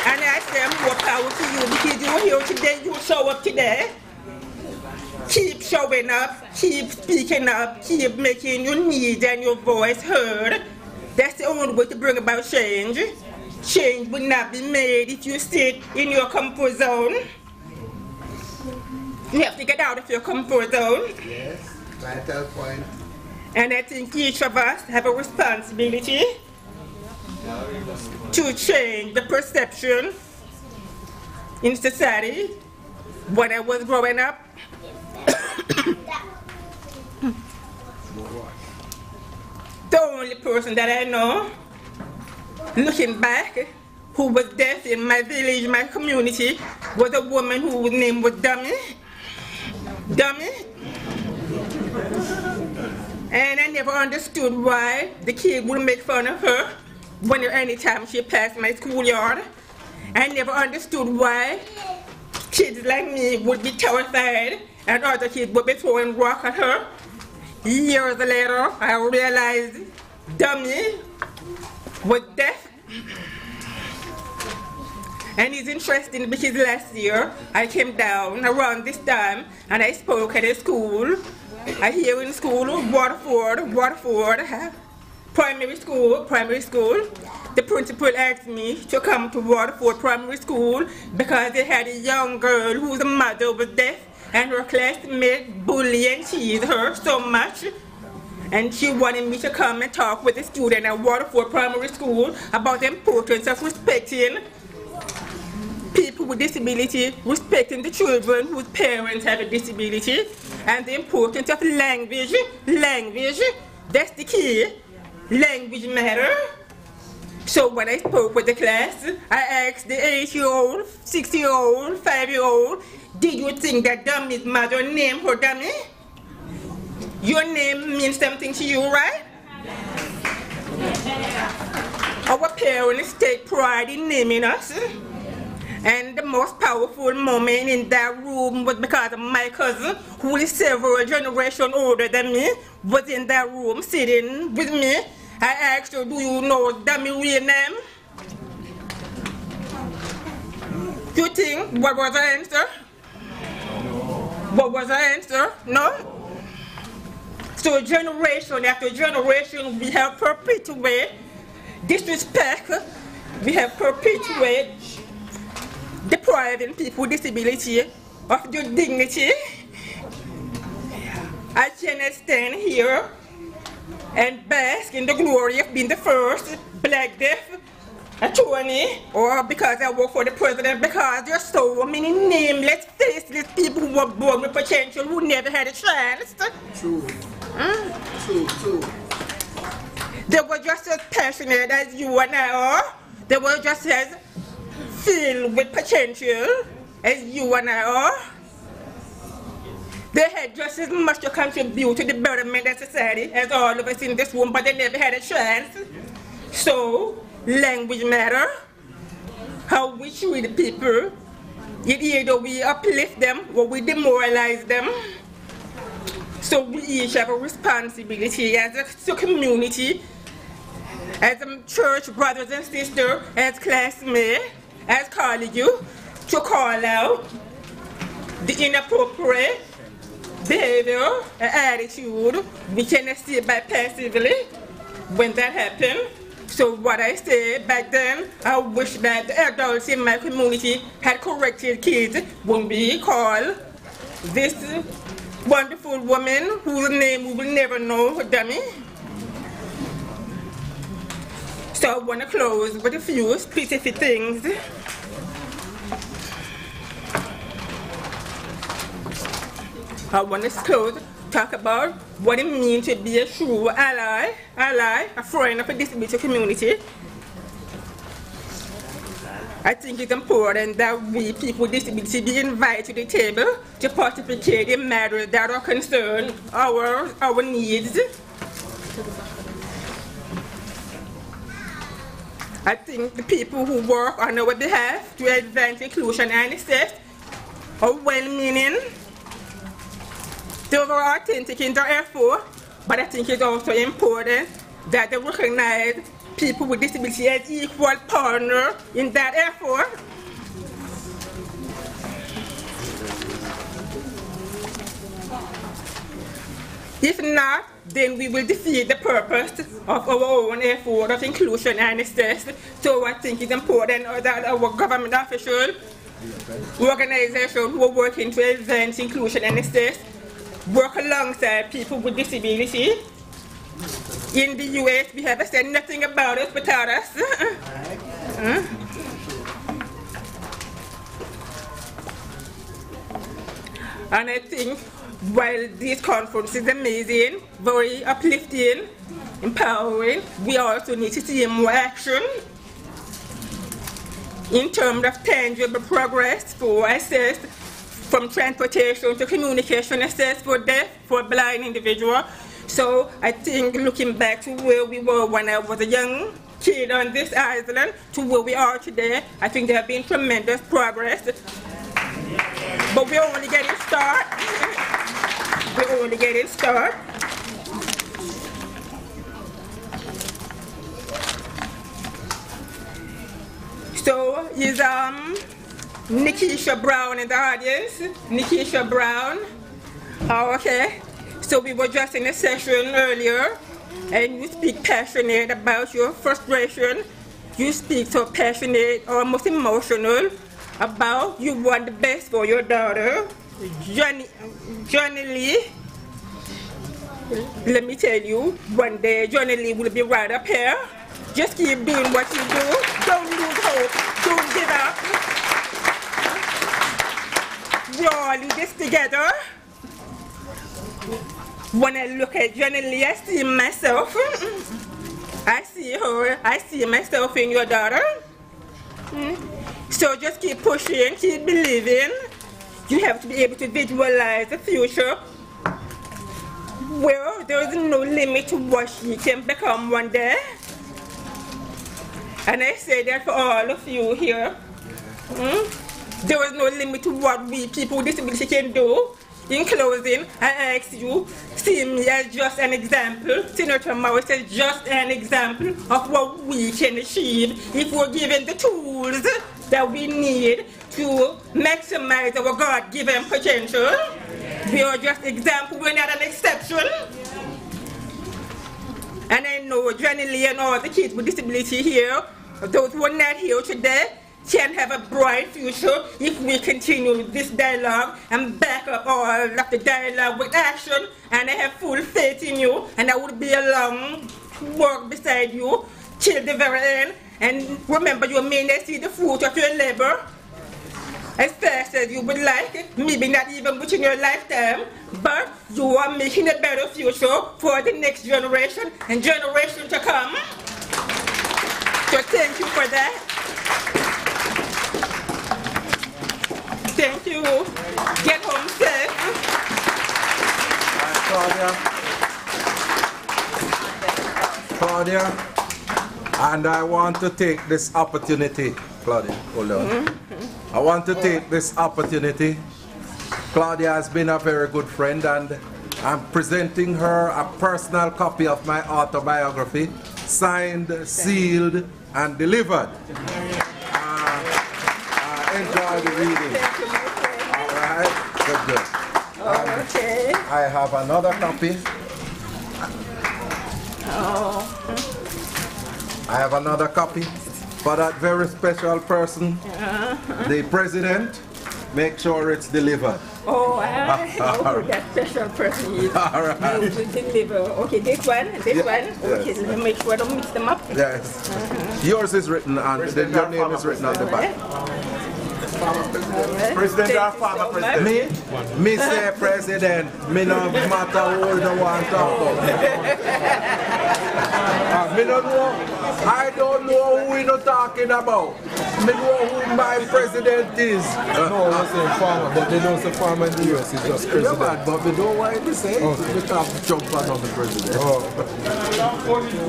And I say more power to you because you're here today, you show up today. Keep showing up, keep speaking up, keep making your needs and your voice heard. That's the only way to bring about change. Change will not be made if you sit in your comfort zone. You have to get out of your comfort zone. Yes, vital point. And I think each of us have a responsibility to change the perception in society. When I was growing up, the only person that I know, looking back, who was deaf in my village, my community, was a woman whose name was Dummy. And I never understood why the kid would make fun of her anytime she passed my schoolyard. I never understood why kids like me would be terrified and other kids would be throwing rocks at her. Years later, I realized Dummy was deaf. And it's interesting because last year I came down around this time and I spoke at a school. I hear in school, Waterford, primary school. The principal asked me to come to Waterford Primary School because they had a young girl whose mother was deaf and her classmate bullied and teased her so much. And she wanted me to come and talk with the student at Waterford Primary School about the importance of respecting people with disability, respecting the children whose parents have a disability, and the importance of language. Language, that's the key. Language matters. So when I spoke with the class, I asked the 8-year-old, 6-year-old, 5-year-old, did you think that Dummy's mother named her Dummy? Your name means something to you, right? Our parents take pride in naming us. And the most powerful moment in that room was because of my cousin, who is several generations older than me, was in that room sitting with me. I asked her, do you know Dummy's real name? You think, what was the answer? What was the answer? No? So generation after generation, we have perpetuated disrespect, we have perpetuated depriving people with disability of their dignity. I cannot stand here and bask in the glory of being the first black deaf attorney, or because I work for the president, because there are so many nameless, faceless people who were born with potential who never had a chance. True. True. They were just as passionate as you and I are. They were just as filled with potential as you and I are. They had just as much to contribute to the betterment of society as all of us in this room, but they never had a chance. So, language matter. How we treat people, either we uplift them or we demoralize them. So we each have a responsibility as a community, as church brothers and sisters, as classmates, as colleagues, to call out the inappropriate behavior and attitude we cannot see by passively when that happens. So what I said back then, I wish that the adults in my community had corrected kids when we call this wonderful woman whose name we will never know, dummy. So I want to close with a few specific things. I want to close, talk about what it means to be a true ally, a friend of the disability community. I think it's important that we people with disability be invited to the table to participate in matters that are concerned our needs. I think the people who work on our behalf to advance inclusion and access are well-meaning. They are authentic in their effort, but I think it's also important that they recognize people with disability as equal partner in that effort. If not, then we will defeat the purpose of our own effort of inclusion and access. So I think it's important that our government officials, organizations who are working to advance inclusion and access, work alongside people with disability. In the US, we have said nothing about us without us. And I think while this conference is amazing, very uplifting, empowering, we also need to see more action in terms of tangible progress for access, from transportation to communication access for deaf, for blind individuals. So I think looking back to where we were when I was a young kid on this island to where we are today, I think there have been tremendous progress. But we're only getting started. We're only getting started. So is Nakisha Brown in the audience? Nakisha Brown. Oh, okay. So we were just in a session earlier, and you speak passionate about your frustration. You speak so passionate, almost emotional, about you want the best for your daughter, Johnny Lee. Let me tell you, one day Johnny Lee will be right up here. Just keep doing what you do. Don't lose hope. Don't give up. We're all in this together. When I look at Johnny Lee, I see myself. I see her. I see myself in your daughter. So just keep pushing, keep believing. You have to be able to visualize the future where there is no limit to what she can become one day. And I say that for all of you here. There is no limit to what we people with disability can do. In closing, I ask you, see me as just an example. Senator Morris is just an example of what we can achieve if we're given the tools that we need to maximize our God-given potential. We are just example, we're not an exception. And I know Johnny Lee and all the kids with disability here, those who are not here today, can have a bright future if we continue this dialogue and back up all of the dialogue with action. And I have full faith in you, and I will be along to work beside you till the very end. And remember, you may not see the fruit of your labor as fast as you would like, maybe not even within your lifetime, but you are making a better future for the next generation and generation to come. So thank you for that. Thank you. Get home safe. Claudia, and I want to take this opportunity, Claudia, hold on. I want to take this opportunity. Claudia has been a very good friend, and I'm presenting her a personal copy of my autobiography, signed, sealed, and delivered. Enjoy the reading. All right, good. Okay. I have another copy. I have another copy for that very special person, the president. Make sure it's delivered. Oh, that special person is. All right. To deliver. Okay, this one. Okay, yes. let me make sure I don't mix them up. Yes. Yours is written on, your name is written on the back. President or former president? Me say president. Me no matter who you want to talk about. Me don't know. I don't know who we not talking about. Me know who my president is. No, I'm saying farmer, but they don't say farmer in the US, it's just president. Yeah, man, but we don't want to say it. We can't jump on the president.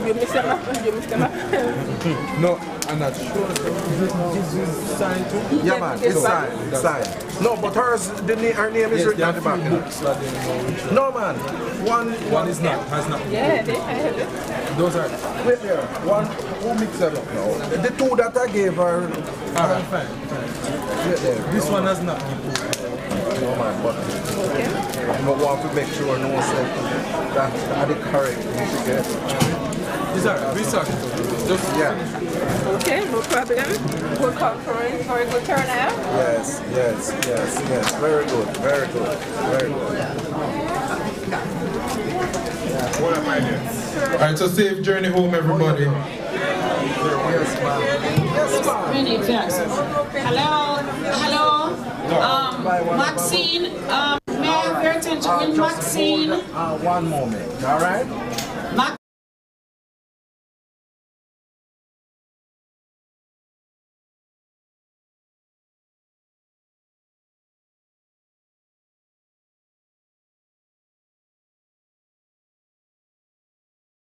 You mix them up? No, I'm not sure. This is signed too? Yeah, man, it's signed. It's signed. No, but her name is written on the back. No, man. One is not, has not. Yeah, they have it. Those are. Wait there. One, who mixed them up now? The two that I gave her. Alright, fine. Wait there. This one has not. No, man, but I want to make sure no one said that's the correct thing. These are research. Just Okay, no problem. Good conference, very good turnout. Yes. Very good. What am I doing? Alright, so safe journey home, everybody. Yes, ma'am. Hello. Maxine. May I have your attention with Maxine? One moment, all right?